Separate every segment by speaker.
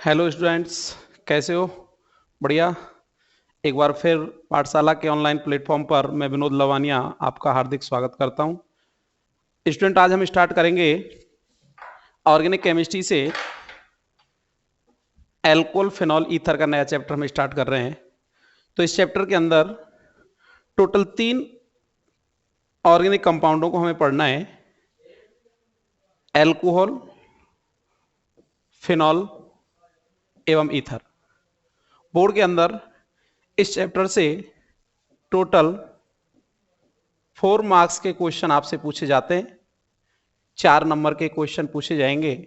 Speaker 1: Hello students, कैसे हो? बढ़िया। एक बार फिर पाठशाला के ऑनलाइन प्लेटफॉर्म पर मैं विनोद लवानिया आपका हार्दिक स्वागत करता हूं। स्टूडेंट, आज हम स्टार्ट करेंगे ऑर्गेनिक केमिस्ट्री से एल्कोहल फिनॉल ईथर का नया चैप्टर हम स्टार्ट कर रहे हैं। तो इस चैप्टर के अंदर टोटल 3 ऑर्गेनिक कंपाउंडों को हमें पढ़ना है: एल्कोहल, फिनॉल एवं ईथर। बोर्ड के अंदर इस चैप्टर से टोटल 4 मार्क्स के क्वेश्चन आपसे पूछे जाते हैं। 4 नंबर के क्वेश्चन पूछे जाएंगे।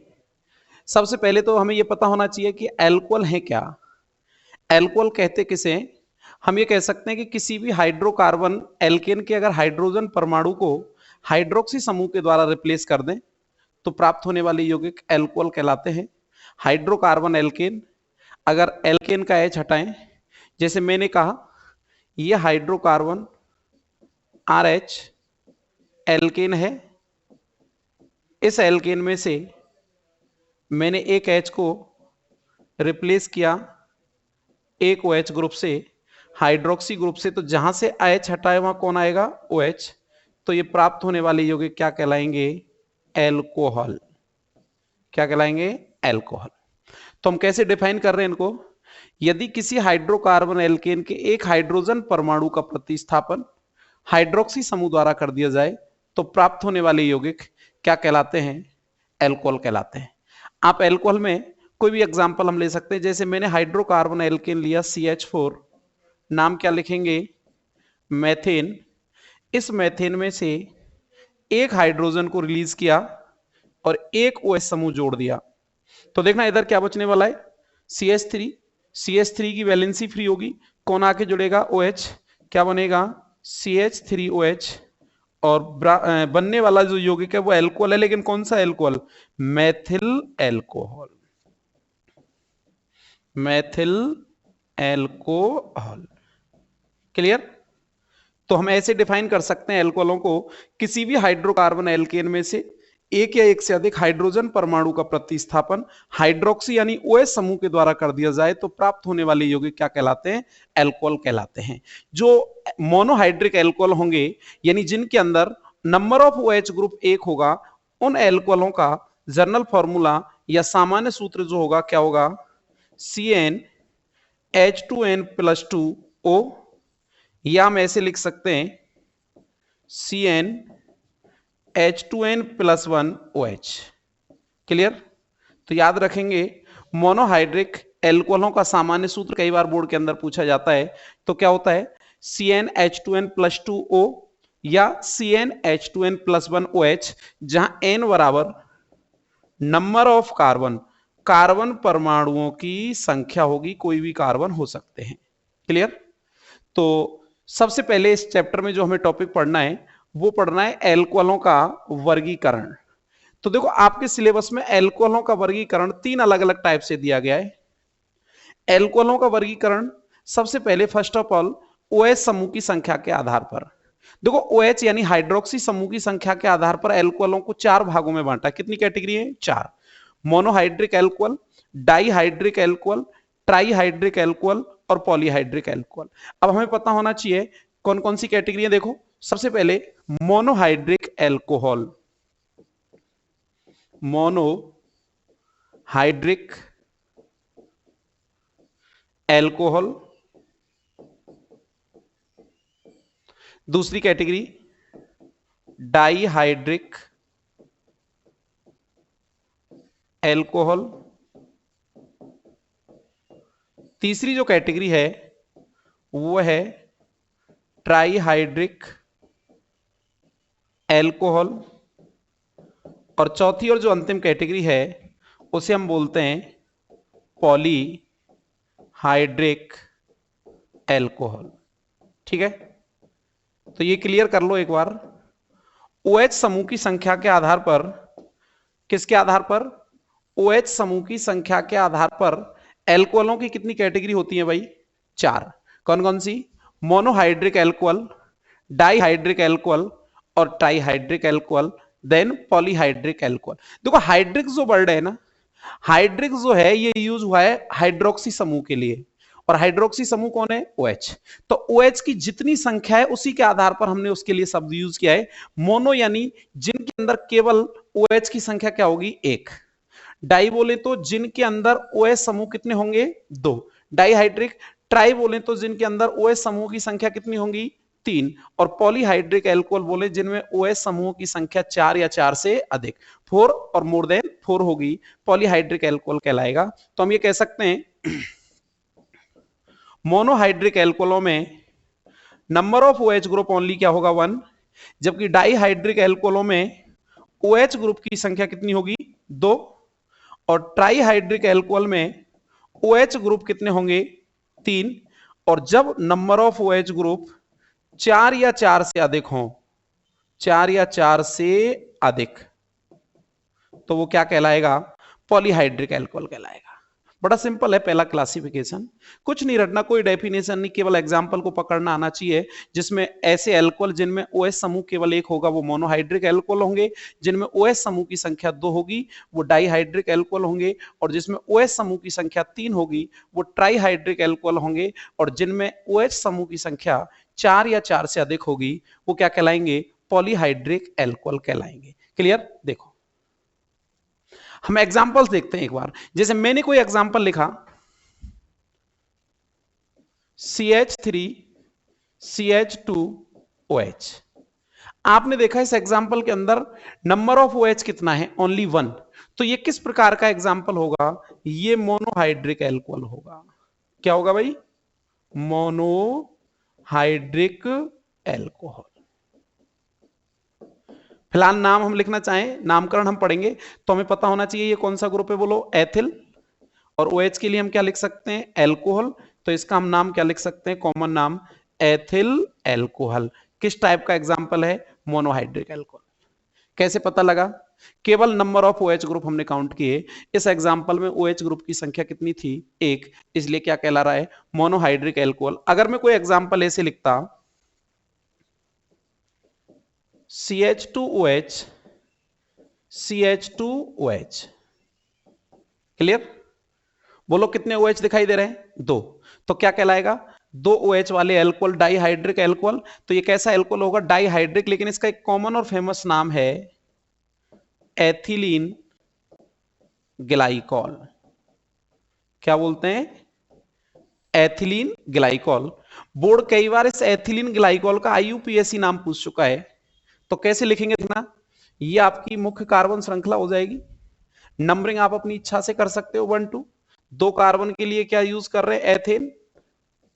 Speaker 1: सबसे पहले तो हमें यह पता होना चाहिए कि एल्कोहल है क्या। एल्कोहल कहते किसे? हम ये कह सकते हैं कि किसी भी हाइड्रोकार्बन एल्केन के अगर हाइड्रोजन परमाणु को हाइड्रोक्सी समूह के द्वारा रिप्लेस कर दें तो प्राप्त होने वाले यौगिक एल्कोहल कहलाते हैं। हाइड्रोकार्बन एल्केन, अगर एल्केन का एच हटाएं, जैसे मैंने कहा यह हाइड्रोकार्बन RH एल्केन है। इस एल्केन में से मैंने एक H को रिप्लेस किया एक OH ग्रुप से, हाइड्रोक्सी ग्रुप से, तो जहां से H हटाए वहां कौन आएगा? OH। तो ये प्राप्त होने वाले यौगिक क्या कहलाएंगे? एल्कोहल। क्या कहलाएंगे? एल्कोहल। तो हम कैसे डिफाइन कर रहे हैं इनको? यदि किसी हाइड्रोकार्बन एल्केन के एक हाइड्रोजन परमाणु का प्रतिस्थापन हाइड्रोक्सी समूह द्वारा कर दिया जाए तो प्राप्त होने वाले यौगिक क्या कहलाते हैं? एल्कोहल कहलाते हैं। आप एल्कोहल में कोई भी एग्जांपल हम ले सकते हैं। जैसे मैंने हाइड्रोकार्बन एल्केन लिया CH4, नाम क्या लिखेंगे? मेथेन। इस मेथेन में से एक हाइड्रोजन को रिलीज किया और एक OH समूह जोड़ दिया, तो देखना इधर क्या बचने वाला है? CH3। CH3 की वैलेंसी फ्री होगी, कौन आके जुड़ेगा? OH। क्या बनेगा? CH3OH। और बनने वाला जो यौगिक है वो एल्कोहल है, लेकिन कौन सा alcohol? Maithil alcohol. Maithil alcohol. Clear? तो हम ऐसे डिफाइन कर सकते हैं एल्कोहलों को: किसी भी हाइड्रोकार्बन एल्केन में से एक या एक से अधिक हाइड्रोजन परमाणु का प्रतिस्थापन हाइड्रोक्सी यानी OH समूह के द्वारा कर दिया जाए तो प्राप्त होने वाले यौगिक क्या कहलाते हैं? एल्कोहल कहलाते हैं। जो मोनोहाइड्रिक एल्कोहल होंगे, यानी जिनके अंदर नंबर ऑफ OH ग्रुप 1 होगा, उन एल्कोहलों का जर्नल फॉर्मूला या सामान्य सूत्र जो होगा क्या होगा? CnH2n+2O, या हम ऐसे लिख सकते हैं CnH2n+1OH। क्लियर? तो याद रखेंगे, मोनोहाइड्रिक एल्कोहलों का सामान्य सूत्र कई बार बोर्ड के अंदर पूछा जाता है, तो क्या होता है? CnH2n+2O या CnH2n+1OH, जहां n बराबर नंबर ऑफ कार्बन, कार्बन परमाणुओं की संख्या होगी। कोई भी कार्बन हो सकते हैं। क्लियर? तो सबसे पहले इस चैप्टर में जो हमें टॉपिक पढ़ना है वो पढ़ना है एल्कोहलों का वर्गीकरण। तो देखो, आपके सिलेबस में एल्कोहलों का वर्गीकरण 3 अलग अलग टाइप से दिया गया है। एल्कोहलों का वर्गीकरण सबसे पहले फर्स्ट ऑफ ऑल OH समूह की संख्या के आधार पर। देखो, OH यानी हाइड्रोक्सी समूह की संख्या के आधार पर एल्कोहलों को 4 भागों में बांटा। कितनी कैटेगरी है? 4। Monohydric alcohol, dihydric alcohol, trihydric alcohol और पॉलीहाइड्रिक एल्कोहल। अब हमें पता होना चाहिए कौन कौन सी कैटेगरी है। देखो, सबसे पहले मोनोहाइड्रिक एल्कोहल। Monohydric alcohol. दूसरी कैटेगरी डाईहाइड्रिक एल्कोहल। तीसरी जो कैटेगरी है वो है ट्राईहाइड्रिक एल्कोहल। और चौथी और जो अंतिम कैटेगरी है उसे हम बोलते हैं पॉलीहाइड्रिक एल्कोहल। ठीक है? तो ये क्लियर कर लो एक बार। OH समूह की संख्या के आधार पर, किसके आधार पर? OH समूह की संख्या के आधार पर एल्कोहलों की कितनी कैटेगरी होती है भाई? 4। कौन कौन सी? मोनोहाइड्रिक एल्कोहल, डाईहाइड्रिक एल्कोहल और trihydric alcohol, then polyhydric alcohol. देखो, हाइड्रिक जो वर्ड है ना, हाइड्रिक जो है ये यूज हुआ है हाइड्रोक्सी समूह के लिए, और हाइड्रोक्सी समूह कौन है? OH। तो OH की जितनी संख्या है उसी के आधार पर हमने उसके लिए शब्द यूज किया है मोनो, यानी जिनके अंदर केवल OH की संख्या क्या होगी? एक। डाई बोले तो जिनके अंदर OH समूह कितने होंगे? दो। डाईहाइड्रिक। ट्राई बोले तो जिनके अंदर OH समूह की संख्या कितनी होंगी? तीन। और पॉलीहाइड्रिक एल्कोहल बोले जिनमें OH समूह की संख्या चार या चार से अधिक, फोर और मोर देन फोर होगी, पॉलीहाइड्रिक एल्कोहल कहलाएगा। तो हम ये कह सकते हैं मोनोहाइड्रिक एल्कोहलों में number of OH group only क्या होगा? वन। जबकि डाईहाइड्रिक एल्कोहलों में OH ग्रुप की संख्या कितनी होगी? दो। और ट्राईहाइड्रिक एल्कोहल में OH ग्रुप कितने होंगे? तीन। और जब नंबर ऑफ OH ग्रुप चार या चार से अधिक हो, चार या चार से अधिक, तो वो क्या कहलाएगा? पॉलीहाइड्रिक एल्कोहल कहलाएगा। बड़ा सिंपल है पहला क्लासिफिकेशन, कुछ नहीं रटना, कोई डेफिनेशन नहीं, केवल एग्जांपल को पकड़ना आना चाहिए। जिसमें ऐसे एल्कोहल जिनमें OH समूह केवल एक होगा वो मोनोहाइड्रिक एल्कोहल होंगे, जिनमें OH समूह की संख्या दो होगी वो डाईहाइड्रिक एल्कोहल होंगे, और जिसमें OH समूह की संख्या तीन होगी वो ट्राईहाइड्रिक एल्कोहल होंगे, और जिनमें OH समूह की संख्या चार या चार से अधिक होगी वो क्या कहलाएंगे? पॉलीहाइड्रिक एल्कोहल कहलाएंगे। क्लियर? देखो हम एग्जांपल्स देखते हैं एक बार। जैसे मैंने कोई एग्जांपल लिखा CH3 CH2OH, आपने देखा इस एग्जांपल के अंदर नंबर ऑफ OH कितना है? Only one. तो ये किस प्रकार का एग्जांपल होगा? ये मोनोहाइड्रिक एल्कोहल होगा। क्या होगा भाई? Monohydric alcohol. फिलहाल नाम हम लिखना चाहें, नामकरण हम पढ़ेंगे तो हमें पता होना चाहिए ये कौन सा ग्रुप है, बोलो। एथिल। और OH के लिए हम क्या लिख सकते हैं? एल्कोहल। तो इसका हम नाम क्या लिख सकते हैं? कॉमन नाम एथिल एल्कोहल। किस टाइप का एग्जांपल है? Monohydric alcohol. कैसे पता लगा? केवल नंबर ऑफ OH ग्रुप हमने काउंट किए। इस एग्जांपल में OH ग्रुप की संख्या कितनी थी? एक। इसलिए क्या कहला रहा है? Monohydric alcohol. अगर मैं कोई एग्जांपल ऐसे लिखता CH2OH CH2OH, क्लियर? बोलो कितने OH दिखाई दे रहे हैं? दो। तो क्या कहलाएगा? दो OH वाले एल्कोहल, डाईहाइड्रिक एल्कोहल। तो ये कैसा एल्कोहल होगा? डाईहाइड्रिक, लेकिन इसका एक कॉमन और फेमस नाम है एथिलीन ग्लाइकॉल। क्या बोलते हैं? Ethylene glycol. बोर्ड कई बार इस एथिलीन ग्लाइकॉल का IUPAC नाम पूछ चुका है, तो कैसे लिखेंगे देखना। ये आपकी मुख्य कार्बन श्रृंखला हो जाएगी। नंबरिंग आप अपनी इच्छा से कर सकते हो, 1 2। दो कार्बन के लिए क्या यूज कर रहे हैं? एथेन।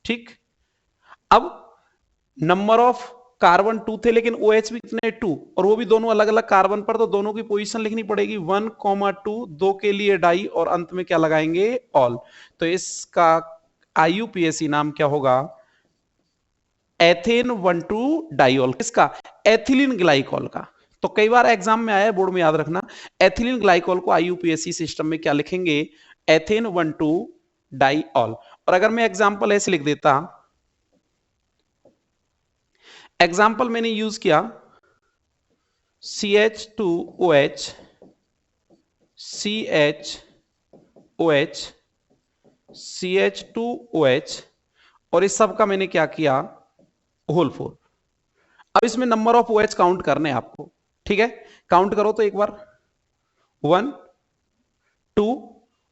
Speaker 1: ठीक। अब नंबर ऑफ कार्बन 2 थे, लेकिन OH भी कितने? 2, और वो भी दोनों अलग अलग कार्बन पर, तो दोनों की पोजीशन लिखनी पड़ेगी 1,2। दो के लिए डाई, और अंत में क्या लगाएंगे? ऑल। तो इसका IUPAC नाम क्या होगा? Ethane 1,2 diol. किसका? एथिलीन ग्लाइकॉल का। तो कई बार एग्जाम में आया है, बोर्ड में याद रखना। एथिलीन ग्लाइकॉल को IUPAC सिस्टम में क्या लिखेंगे? Ethane 1,2 diol. और अगर मैं एग्जांपल ऐसे लिख देता, एग्जांपल मैंने यूज किया CH2OH CHOH CH2OH, और इस सब का मैंने क्या किया? होल 4। अब इसमें नंबर ऑफ OH काउंट करने हैं आपको, ठीक है? काउंट करो तो एक बार। 1 2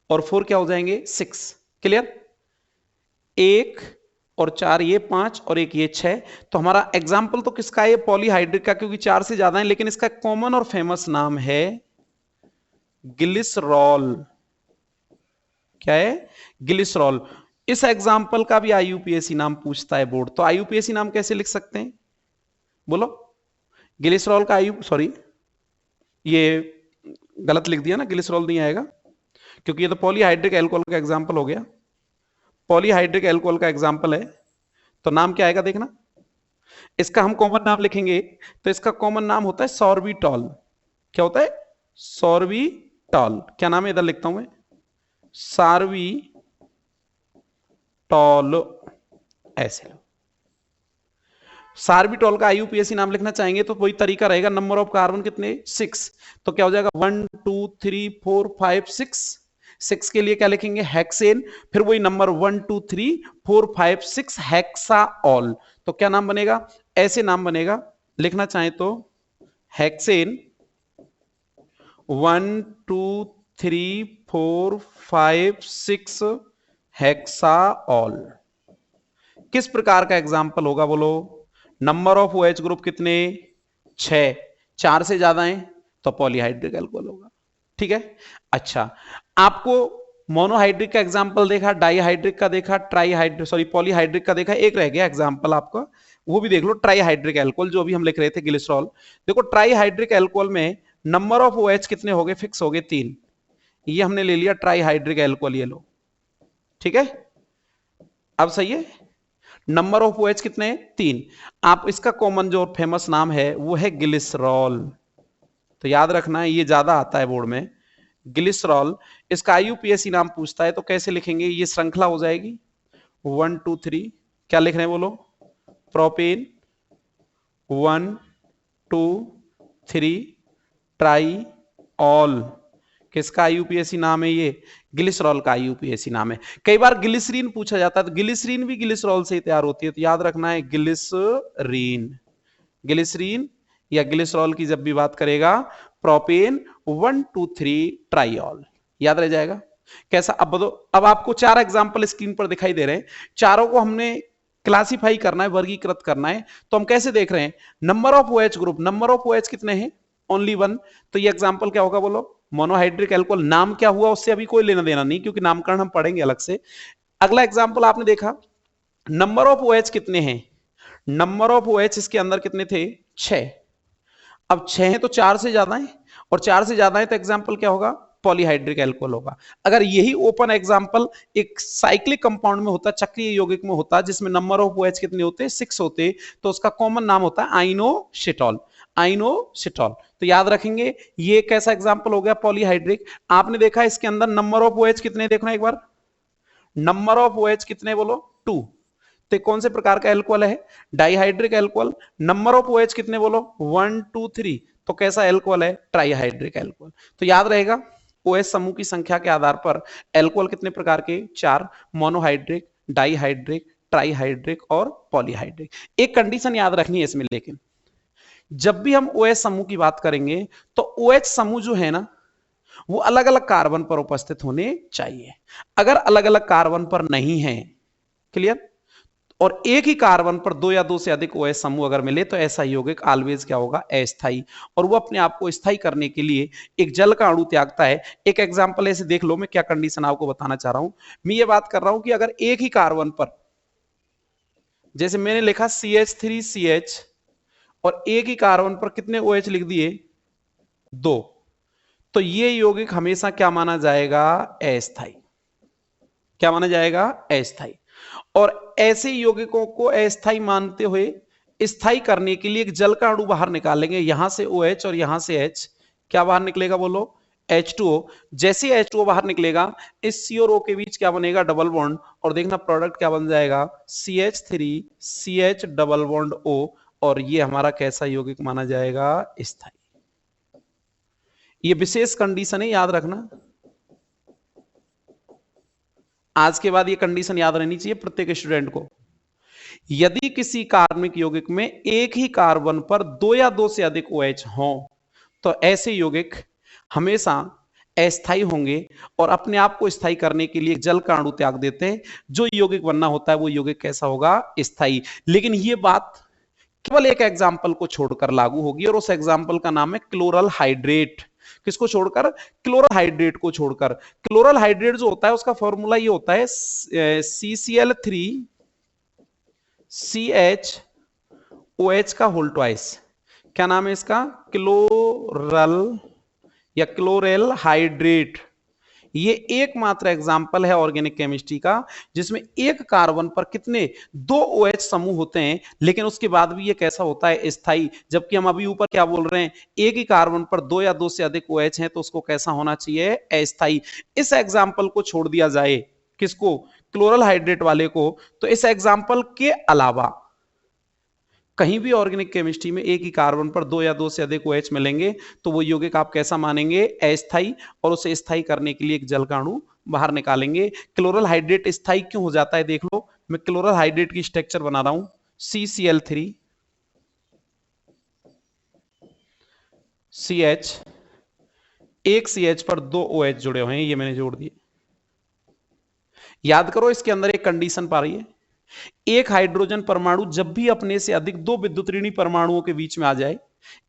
Speaker 1: और 4 क्या हो जाएंगे? 6। क्लियर? एक और चार ये 5 और एक ये 6। तो हमारा एग्जाम्पल तो किसका है? पॉलीहाइड्रिक का, क्योंकि 4 से ज्यादा है, लेकिन इसका कॉमन और फेमस नाम है ग्लिसरॉल। क्या है? ग्लिसरॉल। इस एग्जाम्पल का भी IUPAC नाम पूछता है बोर्ड, तो IUPAC नाम कैसे लिख सकते हैं? बोलो। ग्लिसरॉल का सॉरी, ये गलत लिख दिया ना, ग्लिसरॉल नहीं आएगा, क्योंकि ये तो पॉलीहाइड्रिक एल्कोहल का एग्जाम्पल हो गया। पॉलीहाइड्रिक एल्कोहल का एग्जाम्पल है, तो नाम क्या आएगा देखना। इसका हम कॉमन नाम लिखेंगे, तो इसका कॉमन नाम होता है सॉर्बिटॉल। क्या होता है? सॉर्बिटॉल। क्या नाम है? इधर लिखता हूं मैं, सार्बिटॉल। ऐसे लो। सार्बिटॉल का IUPAC नाम लिखना चाहेंगे तो वही तरीका रहेगा। नंबर ऑफ कार्बन कितने? 6। तो क्या हो जाएगा? 1 2 3 4 5 6। 6 के लिए क्या लिखेंगे, हेक्सेन, फिर वही नंबर 1 2 3 4 5 6 हेक्साऑल। तो क्या नाम बनेगा, ऐसे नाम बनेगा, लिखना चाहें तो हेक्सेन 1 2 3 4 5 6 हेक्साऑल। किस प्रकार का एग्जाम्पल होगा बोलो, नंबर ऑफ OH ग्रुप कितने, 6, 4 से ज्यादा है तो पॉलीहाइड्रिक अल्कोहल होगा। ठीक है, अच्छा आपको मोनोहाइड्रिक का एग्जांपल देखा, डाईहाइड्रिक का देखा, पॉलीहाइड्रिक का देखा, एक रह गया एग्जांपल आपका, वो भी देख लो, ट्राईहाइड्रिक अल्कोहल जो अभी हम लिख रहे थे ग्लिसरॉल। देखो ट्राईहाइड्रिक अल्कोहल में नंबर ऑफ OH कितने हो गए, फिक्स हो गए 3, ये हमने ले लिया ट्राईहाइड्रिक अल्कोहल, ये लो। ठीक है, अब सही है, नंबर ऑफ OH कितने हैं, 3। आप इसका कॉमन जो फेमस नाम है वो है ग्लिसरॉल, तो याद रखना है, ये ज्यादा आता है बोर्ड में, ग्लिसरॉल। इसका IUPAC नाम पूछता है तो कैसे लिखेंगे, ये श्रृंखला हो जाएगी 1 2 3, क्या लिख रहे हैं बोलो, प्रोपेन 1 2 3 ट्राई ऑल। किसका IUPAC नाम है, ये ग्लिसरॉल का IUPAC नाम है। कई बार ग्लिसरीन पूछा जाता है, तो ग्लिसरीन भी ग्लिसरॉल से तैयार होती है, तो याद रखना है ग्लिसरीन। ग्लिसरीन या ग्लिसरॉल की जब भी बात करेगा, प्रोपेन 1 2 3 ट्राइऑल, याद रह जाएगा। कैसा, अब बताओ, अब आपको 4 एग्जांपल स्क्रीन पर दिखाई दे रहे हैं, चारों को हमने क्लासिफाई करना है, वर्गीकृत करना है। तो हम कैसे देख रहे हैं, number of OH group, number of OH कितने हैं, ओनली 1, तो ये एग्जांपल क्या होगा बोलो, मोनोहाइड्रिक अल्कोहल। नाम क्या हुआ उससे अभी कोई लेना देना नहीं, क्योंकि नामकरण हम पढ़ेंगे अलग से। अगला एग्जांपल आपने देखा, नंबर ऑफ OH कितने हैं, नंबर ऑफ OH इसके अंदर कितने थे, 6। अब 6 है तो 4 से ज्यादा है, और 4 से ज्यादा है तो एग्जांपल क्या होगा, पॉलीहाइड्रिक अल्कोहल होगा। अगर यही ओपन एग्जांपल एक साइक्लिक कंपाउंड में होता, चक्रीय यौगिक में होता, जिसमें नंबर ऑफ OH कितने होते, 6 होते, तो उसका कॉमन नाम होता है आइनोसिटॉल, आइनोसिटॉल। तो याद रखेंगे, ये कैसा एग्जांपल हो गया, पॉलीहाइड्रिक। आपने देखा इसके अंदर नंबर ऑफ OH कितने, देखना एक बार, नंबर ऑफ OH कितने बोलो, 2, तो कौन से प्रकार का अल्कोहल है, dihydric alcohol. Number of OH कितने बोलो, 1 2 3, तो कैसा अल्कोहल है, ट्राईहाइड्रिक अल्कोहल। तो याद रहेगा, OH समूह की संख्या के आधार पर अल्कोहल कितने प्रकार के, 4, मोनोहाइड्रिक, डाईहाइड्रिक, ट्राईहाइड्रिक और पॉलीहाइड्रिक। एक कंडीशन याद रखनी है इसमें, लेकिन जब भी हम OH समूह की बात करेंगे तो OH समूह जो है ना, वो अलग अलग कार्बन पर उपस्थित होने चाहिए। अगर अलग अलग कार्बन पर नहीं है, क्लियर, और एक ही कार्बन पर 2 या 2 से अधिक OH समूह अगर मिले, तो ऐसा यौगिक ऑलवेज क्या होगा, अस्थायी, और वो अपने आप को स्थायी करने के लिए एक जल का अणु त्यागता है। एक एग्जांपल ऐसे देख लो, मैं क्या कंडीशन आपको बताना चाह रहा हूं। मैं ये बात कर रहा हूं कि अगर एक ही कार्बन पर, जैसे मैंने लिखा CH3CH, और एक ही कार्बन पर कितने OH लिख दिए, 2, तो ये यौगिक हमेशा क्या माना जाएगा, अस्थायी। क्या माना जाएगा, अस्थायी। और ऐसे यौगिकों को अस्थायी मानते हुए स्थायी करने के लिए एक जल का अणु बाहर निकालेंगे, यहां से OH और यहां से H, क्या बाहर निकलेगा बोलो, H2O। जैसे H2O बाहर निकलेगा, इस C और O के बीच क्या बनेगा, डबल बॉन्ड, और देखना प्रोडक्ट क्या बन जाएगा, CH3CH डबल बॉन्ड O, और ये हमारा कैसा यौगिक माना जाएगा, स्थायी। ये विशेष कंडीशन है, याद रखना, आज के बाद ये कंडीशन याद रहनी चाहिए प्रत्येक स्टूडेंट को। यदि किसी कार्बनिक यौगिक में एक ही कार्बन पर 2 या 2 से अधिक OH हो, तो ऐसे यौगिक हमेशा अस्थायी होंगे और अपने आप को स्थायी करने के लिए जल का अणु त्याग देते हैं। जो यौगिक बनना होता है वो यौगिक कैसा होगा, स्थायी। लेकिन ये बात केवल एक एग्जाम्पल को छोड़कर लागू होगी, और उस एग्जाम्पल का नाम है क्लोरल हाइड्रेट। किसको छोड़कर, क्लोरल हाइड्रेट को छोड़कर। क्लोरल हाइड्रेट जो होता है उसका फॉर्मूला ये होता है CCl3CHOH का होल ट्वाइस। क्या नाम है इसका, क्लोरल या क्लोरेल हाइड्रेट। ये एकमात्र एग्जाम्पल है ऑर्गेनिक केमिस्ट्री का जिसमें एक कार्बन पर कितने, 2 OH समूह होते हैं, लेकिन उसके बाद भी ये कैसा होता है, स्थायी। जबकि हम अभी ऊपर क्या बोल रहे हैं, एक ही कार्बन पर 2 या 2 से अधिक OH हैं, तो उसको कैसा होना चाहिए, अस्थायी। इस एग्जाम्पल को छोड़ दिया जाए, किसको, क्लोरल हाइड्रेट वाले को, तो इस एग्जाम्पल के अलावा कहीं भी ऑर्गेनिक केमिस्ट्री में एक ही कार्बन पर दो या दो से अधिक OH मिलेंगे तो वो यौगिक आप कैसा मानेंगे, अस्थाई, और उसे स्थायी करने के लिए एक जल का अणु बाहर निकालेंगे। क्लोरल हाइड्रेट स्थायी क्यों हो जाता है, देख लो, मैं क्लोरल हाइड्रेट की स्ट्रक्चर बना रहा हूं, CCl3 CH, एक CH पर दो OH जुड़े हुए हैं, ये मैंने जोड़ दिए। याद करो इसके अंदर एक कंडीशन पा रही है, एक हाइड्रोजन परमाणु जब भी अपने से अधिक दो विद्युत ऋणी परमाणुओं के बीच में आ जाए,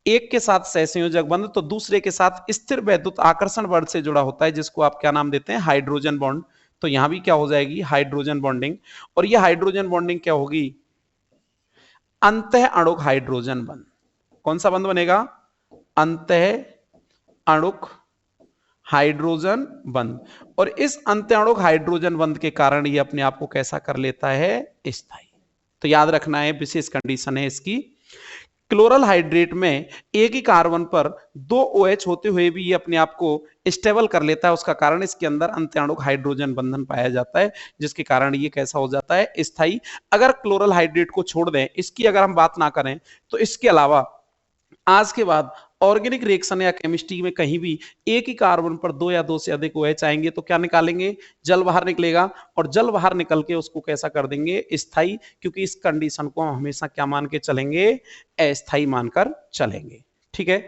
Speaker 1: एक के साथ सहसंयोजक बंध तो दूसरे के साथ स्थिर वैद्युत आकर्षण बल से जुड़ा होता है, जिसको आप क्या नाम देते हैं, हाइड्रोजन बॉन्ड। तो यहां भी क्या हो जाएगी, हाइड्रोजन बॉन्डिंग, और यह हाइड्रोजन बॉन्डिंग क्या होगी, अंतः अणुक हाइड्रोजन बंध। कौन सा बंध बनेगा, अंतः अणुक हाइड्रोजन बंध। और इस अंत्याणुक हाइड्रोजन बंध के कारण ये अपने आप को कैसा कर लेता है, स्थायी। तो याद रखना है, विशेष कंडीशन है इसकी, क्लोरल हाइड्रेट में एक ही कार्बन पर दो OH होते हुए भी ये अपने आप को स्टेबल कर लेता है। उसका कारण इसके अंदर अंत्याणुक हाइड्रोजन बंधन पाया जाता है, जिसके कारण ये कैसा हो जाता है, स्थायी। अगर क्लोरल हाइड्रेट को छोड़ दें, इसकी अगर हम बात ना करें, तो इसके अलावा आज के बाद ऑर्गेनिक रिएक्शन या केमिस्ट्री में कहीं भी एक ही कार्बन पर दो या दो से अधिक OH आएंगे तो क्या निकालेंगे, जल बाहर निकलेगा, और जल बाहर निकल के उसको कैसा कर देंगे, स्थायी, क्योंकि इस कंडीशन को हम हमेशा क्या मान के चलेंगे, अस्थायी मानकर चलेंगे। ठीक है,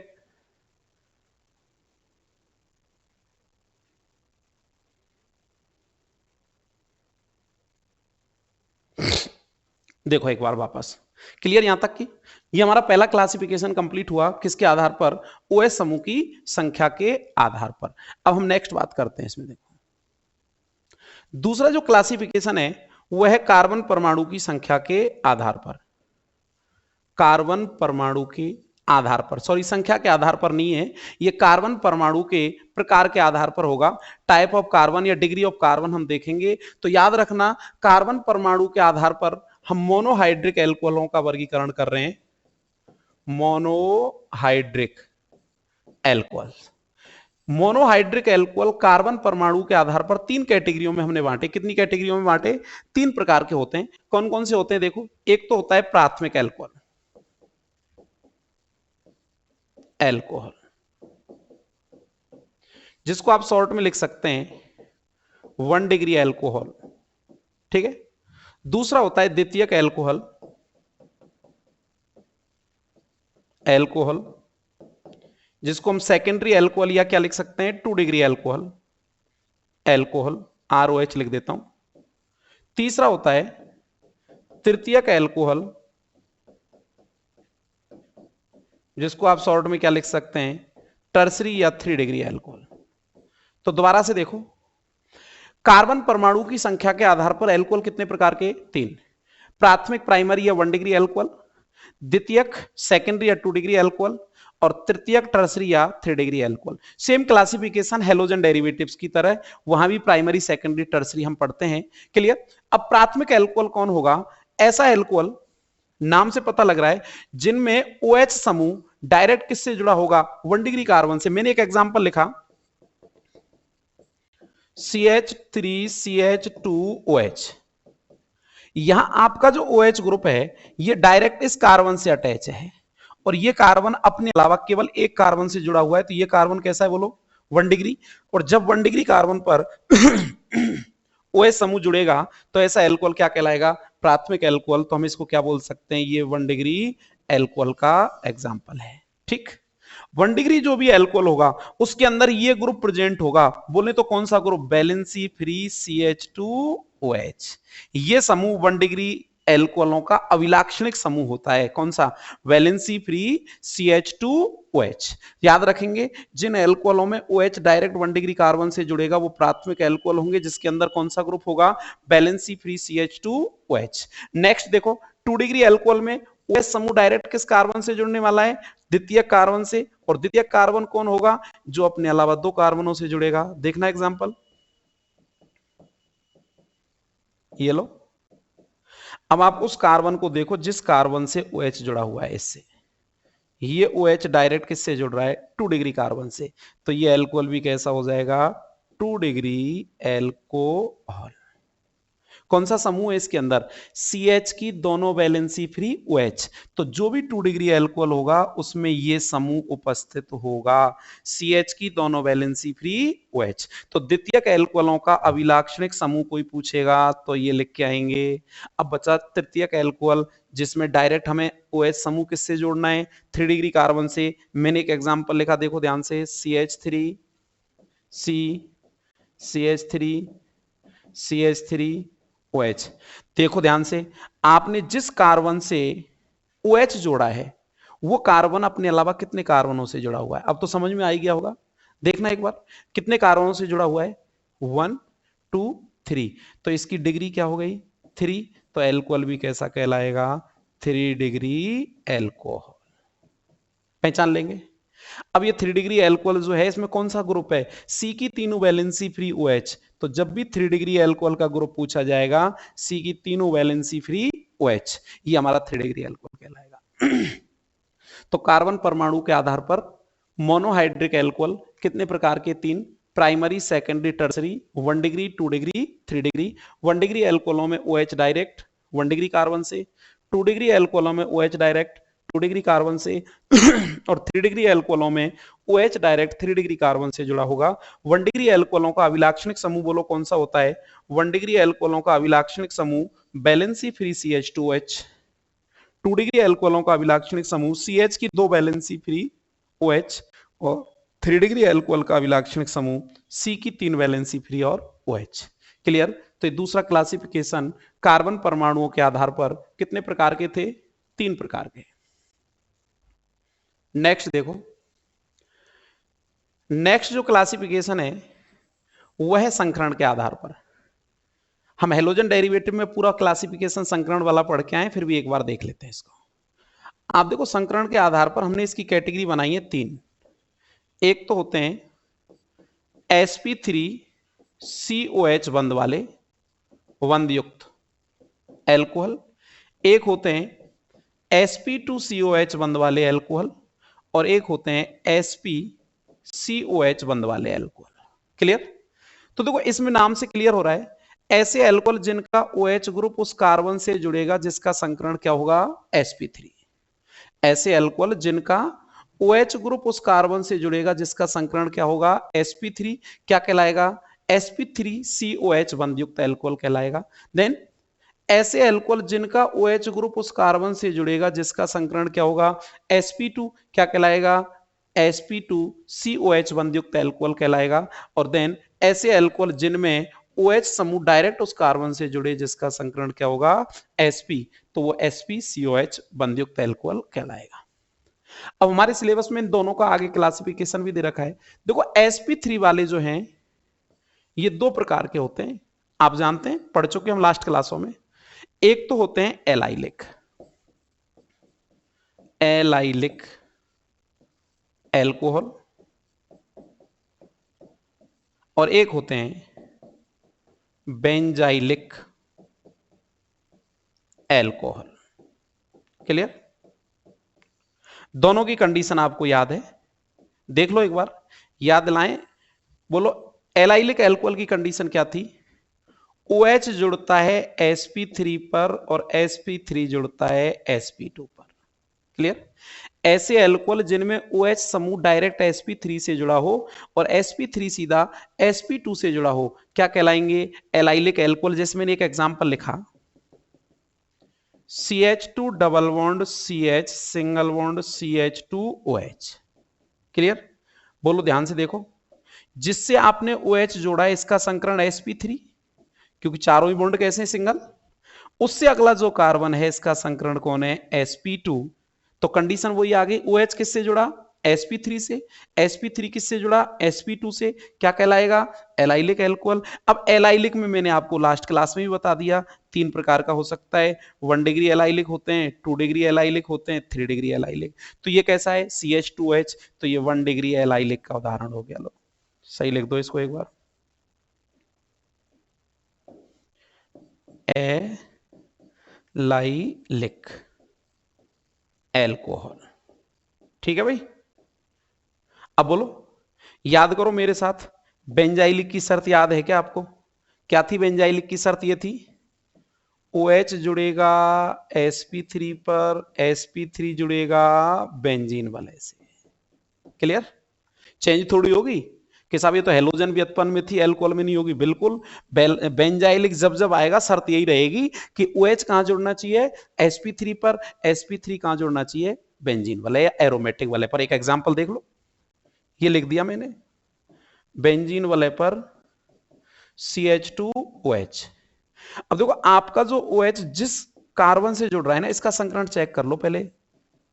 Speaker 1: देखो एक बार वापस, क्लियर यहां तक की, ये हमारा पहला क्लासिफिकेशन कंप्लीट हुआ, किसके आधार पर, OH समूह की संख्या के आधार पर। अब हम नेक्स्ट बात करते हैं इसमें। देखो दूसरा जो क्लासिफिकेशन है वह है कार्बन परमाणु की संख्या के आधार पर, कार्बन परमाणु के आधार पर, सॉरी संख्या के आधार पर नहीं है, ये कार्बन परमाणु के प्रकार के आधार पर होगा। टाइप ऑफ कार्बन या डिग्री ऑफ कार्बन हम देखेंगे। तो याद रखना, कार्बन परमाणु के आधार पर हम मोनोहाइड्रिक एल्कोहलों का वर्गीकरण कर रहे हैं, monohydric alcohol. Monohydric alcohol carbon परमाणु के आधार पर तीन कैटेगरियों में हमने बांटे। कितनी कैटेगरियों में बांटे, तीन प्रकार के होते हैं। कौन कौन से होते हैं, देखो, एक तो होता है प्राथमिक एल्कोहल, एल्कोहल जिसको आप शॉर्ट में लिख सकते हैं 1 डिग्री एल्कोहल, ठीक है। दूसरा होता है द्वितीयक एल्कोहल, एल्कोहल जिसको हम सेकेंडरी एल्कोहल या क्या लिख सकते हैं, 2 डिग्री एल्कोहल, एल्कोहल ROH लिख देता हूं। तीसरा होता है तृतीयक एल्कोहल, जिसको आप शॉर्ट में क्या लिख सकते हैं, टर्सरी या 3 डिग्री एल्कोहल। तो दोबारा से देखो, कार्बन परमाणु की संख्या के आधार पर एल्कोहल कितने प्रकार के, तीन, प्राथमिक प्राइमरी या 1 डिग्री एल्कोहल, द्वितीयक सेकेंडरी या 2 डिग्री एल्कोहल, और तृतीयक टर्सरी या 3 degree alcohol. Same classification halogen derivatives की तरह, वहां भी प्राइमरी सेकेंडरी टर्सरी हम पढ़ते हैं, क्लियर। अब प्राथमिक एल्कोहल कौन होगा, ऐसा एल्कोहल, नाम से पता लग रहा है, जिनमें OH समूह डायरेक्ट किससे जुड़ा होगा, 1 डिग्री कार्बन से। मैंने एक एग्जांपल लिखा, CH3CH2OH। यहां आपका जो OH ग्रुप है ये डायरेक्ट इस कार्बन से अटैच है, और ये कार्बन अपने अलावा केवल एक कार्बन से जुड़ा हुआ है। तो ये कार्बन कैसा है बोलो, 1 डिग्री। और जब 1 डिग्री कार्बन पर OH समूह जुड़ेगा तो ऐसा एल्कोहल क्या कहलाएगा, प्राथमिक एल्कोहल। तो हम इसको क्या बोल सकते हैं, ये 1 डिग्री एल्कोहल का एग्जाम्पल है, ठीक। 1 डिग्री जो भी एल्कोहल होगा उसके अंदर ये ग्रुप प्रेजेंट होगा, बोले तो कौन सा ग्रुप, वैलेंसी फ्री CH2OH। ये समूह 1 डिग्री एल्कोहलों का अविलाक्षणिक समूह होता है, कौन सा, वैलेंसी फ्री CH2OH। याद रखेंगे, जिन एल्कोहलों में OH डायरेक्ट 1 डिग्री कार्बन से जुड़ेगा वो प्राथमिक एल्कोहल होंगे, जिसके अंदर कौन सा ग्रुप होगा, वैलेंसी फ्री CH2OH। नेक्स्ट देखो, 2 डिग्री एल्कोहल में OH समूह डायरेक्ट किस कार्बन से जुड़ने वाला है, द्वितीय कार्बन से। और द्वितीय कार्बन कौन होगा, जो अपने अलावा दो कार्बनों से जुड़ेगा। देखना एग्जांपल, ये लो। अब आप उस कार्बन को देखो जिस कार्बन से OH जुड़ा हुआ है, इससे ये OH डायरेक्ट किससे जुड़ रहा है, 2 डिग्री कार्बन से। तो ये एल्कोहल भी कैसा हो जाएगा, 2 डिग्री एल्कोहल। कौन सा समूह है इसके अंदर? CH की दोनों वैलेंसी फ्री OH। तो जो भी 2 डिग्री एल्कोहल होगा उसमें ये समूह उपस्थित होगा, CH की दोनों वैलेंसी फ्री OH। तो द्वितीयक एल्कोहलों का अभिलाक्षणिक समूह कोई पूछेगा तो ये लिख के आएंगे। अब बचा तृतीयक एल्कोहल, जिसमें डायरेक्ट हमें OH समूह किससे जोड़ना है? 3 डिग्री कार्बन से। मैंने एक एग्जांपल लिखा, देखो ध्यान से, CH3 C CH3 CH3 OH। देखो ध्यान से, आपने जिस कार्बन से OH जोड़ा है वो कार्बन अपने अलावा कितने कार्बनों से जुड़ा हुआ है? अब तो समझ में आ ही गया होगा। देखना एक बार, कितने कार्बनों से जुड़ा हुआ है? 1 2 3। तो इसकी डिग्री क्या हो गई? 3। तो एल्कोहल भी कैसा कहलाएगा? 3 डिग्री एल्कोहल। पहचान लेंगे। अब ये 3 डिग्री एल्कोहल जो है इसमें कौन सा ग्रुप है? सी की तीनों वैलेंसी फ्री OH। तो जब भी 3 डिग्री एल्कोहल का ग्रुप पूछा जाएगा, सी की तीनों वैलेंसी फ्री OH, ये हमारा 3 डिग्री एल्कोहल कहलाएगा। तो कार्बन परमाणु के आधार पर मोनोहाइड्रिक एल्कोहल कितने प्रकार के? 3, primary, secondary, tertiary, 1 degree, 2 degree, 3 degree. 1 degree एल्कोहलों में OH डायरेक्ट 1 डिग्री कार्बन से, 2 डिग्री एल्कोहलों में OH डायरेक्ट 2 डिग्री कार्बन से और 3 डिग्री एल्कोहलों में OH डायरेक्ट 3 डिग्री कार्बन से जुड़ा होगा। 1 डिग्री एल्कोहलों का अभिलाक्षणिक समूह बोलो कौन सा होता है? 1 डिग्री एल्कोहलों का अभिलाक्षणिक समूह वैलेंसी फ्री CH2OH। 2 डिग्री एल्कोहलों का अभिलाक्षणिक समूह CH की 2 वैलेंसी फ्री OH और 3 डिग्री एल्कोहल का अभिलाक्षणिक समूह C की 3 वैलेंसी फ्री और OH। क्लियर? तो ये दूसरा क्लासिफिकेशन कार्बन परमाणुओं के आधार पर कितने प्रकार के थे? 3 प्रकार के। नेक्स्ट देखो, नेक्स्ट जो क्लासिफिकेशन है वह है संकरण के आधार पर। हम हेलोजन डेरिवेटिव में पूरा क्लासिफिकेशन संकरण वाला पढ़ के आए, फिर भी एक बार देख लेते हैं इसको। आप देखो, संकरण के आधार पर हमने इसकी कैटेगरी बनाई है 3। एक तो होते हैं sp3COH बंध वाले बंध युक्त एल्कोहल, एक होते हैं sp2COH बंध वाले एल्कोहल और एक होते हैं sp-COH बंध वाले एल्कोहल। क्लियर? तो देखो इसमें नाम से क्लियर हो रहा है, ऐसे एल्कोहल जिनका OH ग्रुप उस कार्बन से जुड़ेगा जिसका संकरण क्या होगा? sp3। ऐसे एल्कोहल जिनका OH ग्रुप उस कार्बन से जुड़ेगा जिसका संकरण क्या होगा? sp3, क्या कहलाएगा? sp3COH बंध युक्त एल्कोहल कहलाएगा। देन ऐसे एल्कोहल जिनका OH ग्रुप उस कार्बन से जुड़ेगा जिसका संकरण क्या होगा? sp2, क्या कहलाएगा? sp2COH बंध युक्त एल्कोहल कहलाएगा। और देन ऐसे एल्कोहल जिनमें OH समूह डायरेक्ट उस कार्बन से जुड़े जिसका संकरण क्या होगा? sp, तो वो sp-COH बंध युक्त एल्कोहल कहलाएगा। अब हमारे सिलेबस में इन दोनों का आगे क्लासिफिकेशन भी दे रखा है। देखो sp3 वाले जो हैं ये 2 प्रकार के होते हैं, आप जानते हैं, पढ़ चुके हम लास्ट क्लासों में। एक तो होते हैं एलाइलिक एल्कोहल और एक होते हैं बेंजाइलिक एल्कोहल। क्लियर? दोनों की कंडीशन आपको याद है, देख लो एक बार, याद दिलाएं। बोलो, एलाइलिक एल्कोहल की कंडीशन क्या थी? OH जुड़ता है sp3 पर और sp3 जुड़ता है sp2 पर। क्लियर? ऐसे एल्कोहल जिनमें OH समूह डायरेक्ट sp3 से जुड़ा हो और sp3 सीधा sp2 से जुड़ा हो क्या कहलाएंगे? Allylic alcohol. जैसे मैंने एक एग्जांपल लिखा, CH2 double bond CH single bond CH2OH। Clear? बोलो ध्यान से देखो, जिससे आपने OH जोड़ा है इसका संकरण sp3, क्योंकि चारों ही बॉन्ड कैसे हैं? सिंगल। उससे अगला जो कार्बन है इसका संकरण कौन है? sp2। तो कंडीशन वही आ गई, OH किससे जुड़ा? sp3 से। sp3 किससे जुड़ा? sp2 से। क्या कहलाएगा? Allylic alcohol. अब एलाइलिक में मैंने आपको लास्ट क्लास में भी बता दिया 3 प्रकार का हो सकता है। 1 डिग्री एलाइलिक होते हैं, 2 डिग्री एलाइलिक होते हैं, 3 डिग्री एलाइलिक। तो ये कैसा है? CH2OH, तो ये 1 डिग्री एलाइलिक का उदाहरण हो गया। लो सही लिख दो इसको एक बार, एलाइलिक एल्कोहल। ठीक है भाई? अब बोलो, याद करो मेरे साथ, बेंजाइलिक की शर्त याद है क्या आपको? क्या थी बेंजाइलिक की शर्त? ये थी OH जुड़ेगा sp3 पर, sp3 जुड़ेगा बेंजीन वाले से। क्लियर? चेंज थोड़ी होगी कि साहब ये तो हेलोजन व्युत्पन्न में थी, एल्कोहल में नहीं होगी। बिल्कुल बेंजाइलिक जब जब आएगा शर्त यही रहेगी कि OH कहां जुड़ना चाहिए, sp3 पर, sp3 कहां जुड़ना चाहिए, बेंजीन वाले या एरोमेटिक वाले पर। एक एग्जांपल देख लो, ये लिख दिया मैंने, बेंजीन वाले पर CH2OH। अब देखो आपका जो OH जिस कार्बन से जुड़ रहा है ना, इसका संकरण चेक कर लो पहले।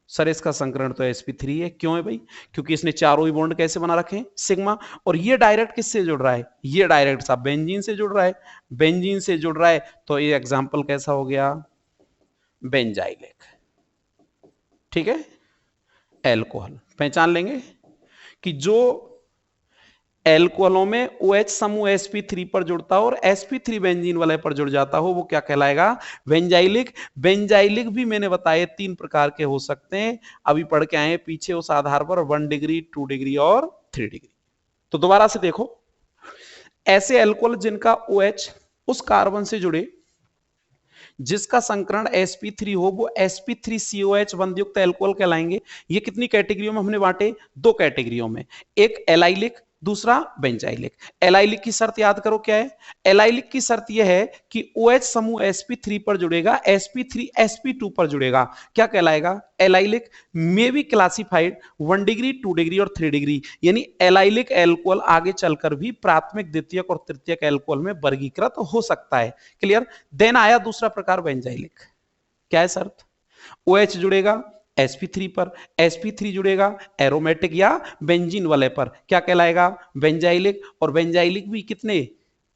Speaker 1: सर इसका संकरण तो sp3 है। क्यों है भाई? क्योंकि इसने चारों ही बॉन्ड कैसे बना रखे हैं, सिग्मा। और ये डायरेक्ट किससे जुड़ रहा है, ये डायरेक्ट साहब बेंजीन से जुड़ रहा है। बेंजीन से जुड़ रहा है तो ये एग्जांपल कैसा हो गया, बेंजाइलिक। ठीक है, एल्कोहल पहचान लेंगे कि जो एल्कोहलों में OH समूह sp3 पर जुड़ता हो और sp3 बेंजीन वाले पर जुड़ जाता हो, वो क्या कहलाएगा, बेंजाइलिक। बेंजाइलिक भी मैंने बताया 3 प्रकार के हो सकते हैं, अभी पढ़ के आए पीछे उस आधार पर, 1 डिग्री, 2 डिग्री और 3 डिग्री। तो दोबारा से देखो, ऐसे एल्कोहल जिनका OH उस कार्बन से जुड़े जिसका संकरण sp3 हो, वो sp3COH बंधयुक्त एल्कोहल कहलाएंगे। ये कितनी कैटेगरियों में हमने बांटे, 2 कैटेगरियों में, एक एलाइलिक, दूसरा बेंजाइलिक। एलाइलिक की शर्त याद करो क्या है, एलाइलिक की शर्त यह है कि OH समूह sp3 पर जुड़ेगा, sp3 sp2 पर जुड़ेगा, क्या कहलाएगा, allylic. May be classified 1 degree, 2 degree और 3 डिग्री, यानी एलाइलिक एल्कोहल आगे चलकर भी प्राथमिक, द्वितीयक और तृतीयक एल्कोहल में वर्गीकृत हो सकता है। क्लियर? देन आया दूसरा प्रकार बेंजाइलिक। क्या है शर्त, OH जुड़ेगा sp3 पर, sp3 जुड़ेगा एरोमेटिक या बेंजीन वाले पर, क्या कहलाएगा, बेंजाइलिक। और बेंजाइलिक भी कितने,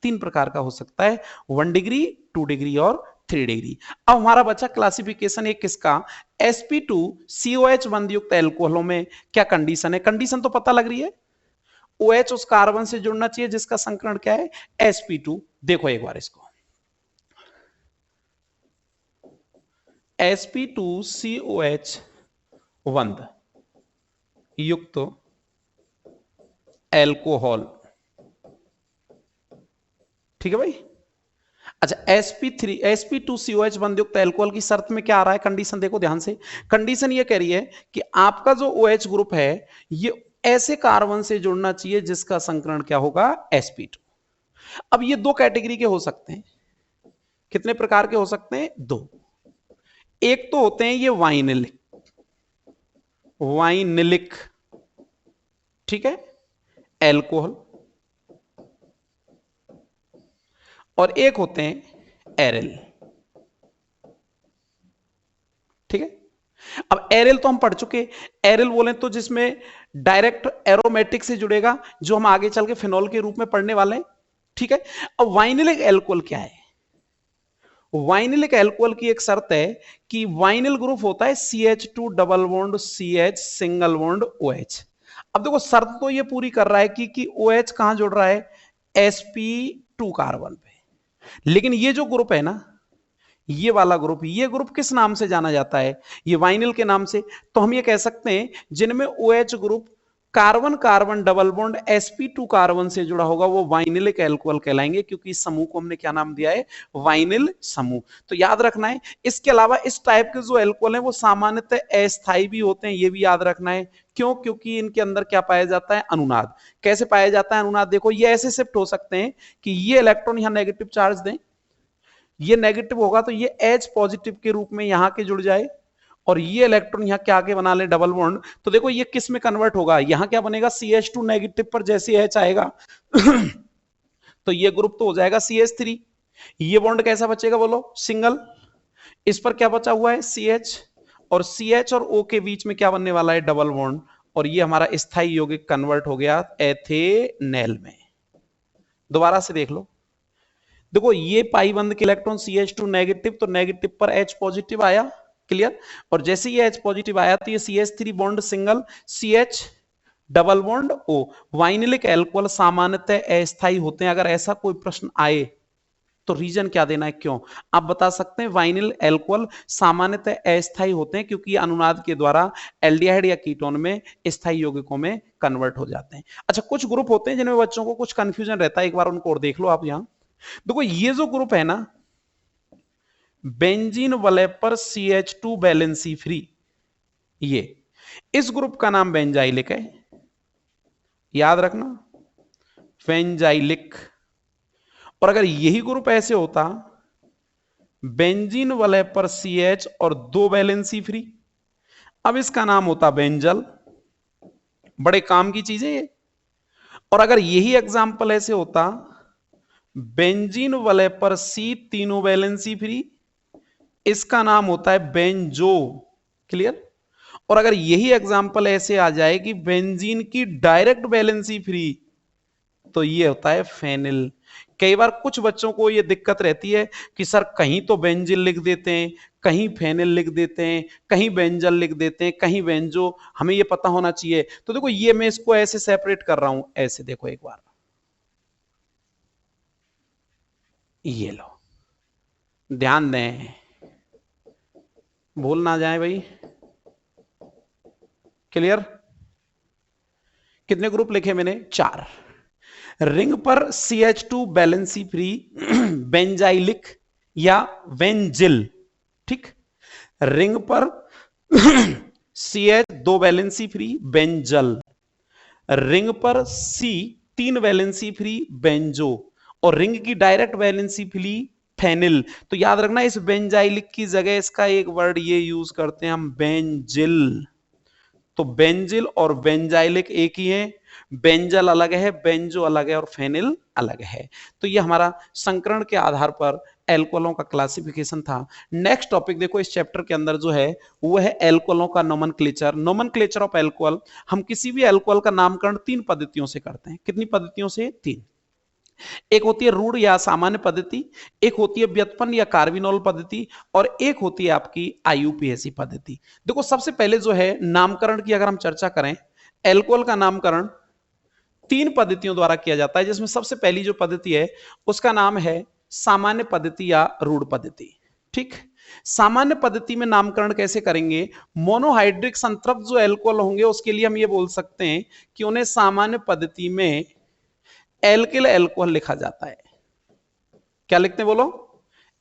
Speaker 1: 3 प्रकार का हो सकता है, 1 डिग्री, 2 डिग्री और 3 डिग्री। अब हमारा बचा क्लासिफिकेशन एक किसका, sp2COH बंधयुक्त एल्कोहलों में क्या कंडीशन है, कंडीशन तो पता लग रही है, OH उस कार्बन से जुड़ना चाहिए जिसका संकरण क्या है, sp2। देखो एक बार इसको, sp2COH बंध युक्त एल्कोहल। ठीक है भाई? अच्छा, sp2COH बंधयुक्त एल्कोहल की शर्त में क्या आ रहा है, कंडीशन देखो ध्यान से। कंडीशन ये कह रही है कि आपका जो OH ग्रुप है ये ऐसे कार्बन से जुड़ना चाहिए जिसका संकरण क्या होगा, sp2। अब ये 2 कैटेगरी के हो सकते हैं, कितने प्रकार के हो सकते हैं, 2। एक तो होते हैं ये वाइनिलिक, वाइनिलिक, ठीक है, एल्कोहल, और एक होते हैं एरिल। ठीक है, अब एरिल तो हम पढ़ चुके, एरिल बोले तो जिसमें डायरेक्ट एरोमेटिक से जुड़ेगा, जो हम आगे चल के फिनॉल के रूप में पढ़ने वाले हैं। ठीक है, अब वाइनिलिक एल्कोहल क्या है, वाइनिलिक एल्कोहल की एक शर्त है कि वाइनिल ग्रुप होता है CH2 double bond CH single bond OH। अब देखो शर्त तो ये पूरी कर रहा है कि OH कहां जुड़ रहा है, sp2 कार्बन पे, लेकिन ये जो ग्रुप है ना, ये वाला ग्रुप, ये ग्रुप किस नाम से जाना जाता है, ये वाइनिल के नाम से। तो हम ये कह सकते हैं जिनमें OH group carbon carbon double bond sp2 carbon से जुड़ा होगा वो वाइनिलिक एल्कोहल कहलाएंगे, क्योंकि इस समूह को हमने क्या नाम दिया है, वाइनिल समूह। तो याद रखना है। इसके अलावा इस टाइप के जो एल्कोहल है वो सामान्यतः अस्थायी भी होते हैं, ये भी याद रखना है। क्यों? क्योंकि इनके अंदर क्या पाया जाता है, अनुनाद। कैसे पाया जाता है अनुनाद, देखो ये ऐसे शिफ्ट हो सकते हैं कि ये इलेक्ट्रॉन यहां नेगेटिव चार्ज दें, ये नेगेटिव होगा तो ये H पॉजिटिव के रूप में यहां के जुड़ जाए, और ये इलेक्ट्रॉन यहां क्या आगे बना ले, डबल बॉन्ड। तो देखो ये किस में कन्वर्ट होगा, यहां क्या बनेगा, CH2 नेगेटिव पर जैसे H आएगा तो ये ग्रुप तो हो जाएगा CH3। ये बॉन्ड कैसा बचेगा बोलो, सिंगल। इस पर क्या बचा हुआ है, CH, और CH और O के बीच में क्या बनने वाला है, डबल बॉन्ड, और ये हमारा स्थायी यौगिक कन्वर्ट हो गया एथेनेल में। दोबारा से देख लो, देखो ये पाई बंद के इलेक्ट्रॉन CH2 नेगेटिव, तो नेगेटिव पर H पॉजिटिव आया, क्लियर। और जैसे ये H पॉजिटिव आया तो ये CH3 bond single, CH double bond O। Vinylic alcohol सामान्यतः अस्थायी होते हैं। अगर ऐसा कोई प्रश्न आए तो रीजन क्या देना है, क्यों, आप बता सकते हैं। वाइनिल एल्कोहल सामान्यतः अस्थायी होते हैं क्योंकि अनुनाद के द्वारा एल्डिहाइड या कीटोन में स्थायी यौगिकों में कन्वर्ट हो जाते हैं। अच्छा, कुछ ग्रुप होते हैं जिनमें बच्चों को कुछ कंफ्यूजन रहता है, एक बार उनको और देख लो आप यहां। देखो ये जो ग्रुप है ना, बेंजीन वलेपर CH2 वैलेंसी फ्री, ये इस ग्रुप का नाम बेंजाइलिक है, याद रखना, बेंजाइलिक। और अगर यही ग्रुप ऐसे होता बेंजीन वलेपर CH और 2 वैलेंसी फ्री, अब इसका नाम होता बेंजल। बड़े काम की चीजें ये। और अगर यही एग्जाम्पल ऐसे होता बेंजीन वलेपर C तीनों वैलेंसी फ्री, इसका नाम होता है बेंजो। क्लियर। और अगर यही एग्जाम्पल ऐसे आ जाए कि बेंजीन की डायरेक्ट वैलेंसी फ्री, तो ये होता है फेनिल। कई बार कुछ बच्चों को ये दिक्कत रहती है कि सर कहीं तो बेंजिल लिख देते हैं, कहीं फेनिल लिख देते हैं, कहीं बेंजल लिख देते हैं, कहीं बेंजो, हमें ये पता होना चाहिए। तो देखो ये मैं इसको ऐसे सेपरेट कर रहा हूं, ऐसे देखो एक बार, ये लो, ध्यान दें, भूल ना जाए भाई। क्लियर। कितने ग्रुप लिखे मैंने? 4। रिंग पर CH2 बैलेंसी फ्री बेंजाइलिक या बेंजिल, ठीक। रिंग पर CH 2 valency free benzyl, ring पर C 3 वैलेंसी फ्री बेंजो, और रिंग की डायरेक्ट वैलेंसी फ्री फेनिल। तो याद रखना इस बेंजाइलिक की जगह इसका एक वर्ड ये यूज करते हैं हम, बेंजिल। तो बेंजिल और बेंजाइलिक एक ही है, बेंजल अलग है, बेंजो अलग है, और फेनिल अलग है। तो ये हमारा संकरण के आधार पर एल्कोहलों का क्लासिफिकेशन था। नेक्स्ट टॉपिक देखो इस चैप्टर के अंदर जो है वो है एल्कोहलों का नोमेनक्लेचर। नोमेनक्लेचर ऑफ एल्कोहल, हम किसी भी एल्कोहल का नामकरण 3 पद्धतियों से करते हैं। कितनी पद्धतियों से? 3। एक होती है रूढ़ या सामान्य पद्धति, एक होती है व्युत्पन्न या कार्बिनोल पद्धति, और एक होती है आपकी IUPAC पद्धति। देखो सबसे पहले जो है नामकरण की अगर हम चर्चा करें, एल्कोहल का नामकरण 3 पद्धतियों द्वारा किया जाता है, जिसमें सबसे पहली जो पद्धति है उसका नाम है सामान्य पद्धति या रूढ़ पद्धति, ठीक। सामान्य पद्धति में नामकरण कैसे करेंगे? मोनोहाइड्रिक संतृप्त जो एल्कोहल होंगे उसके लिए हम ये बोल सकते हैं कि उन्हें सामान्य पद्धति में एल्किल एल्कोहल लिखा जाता है। क्या लिखते हैं बोलो?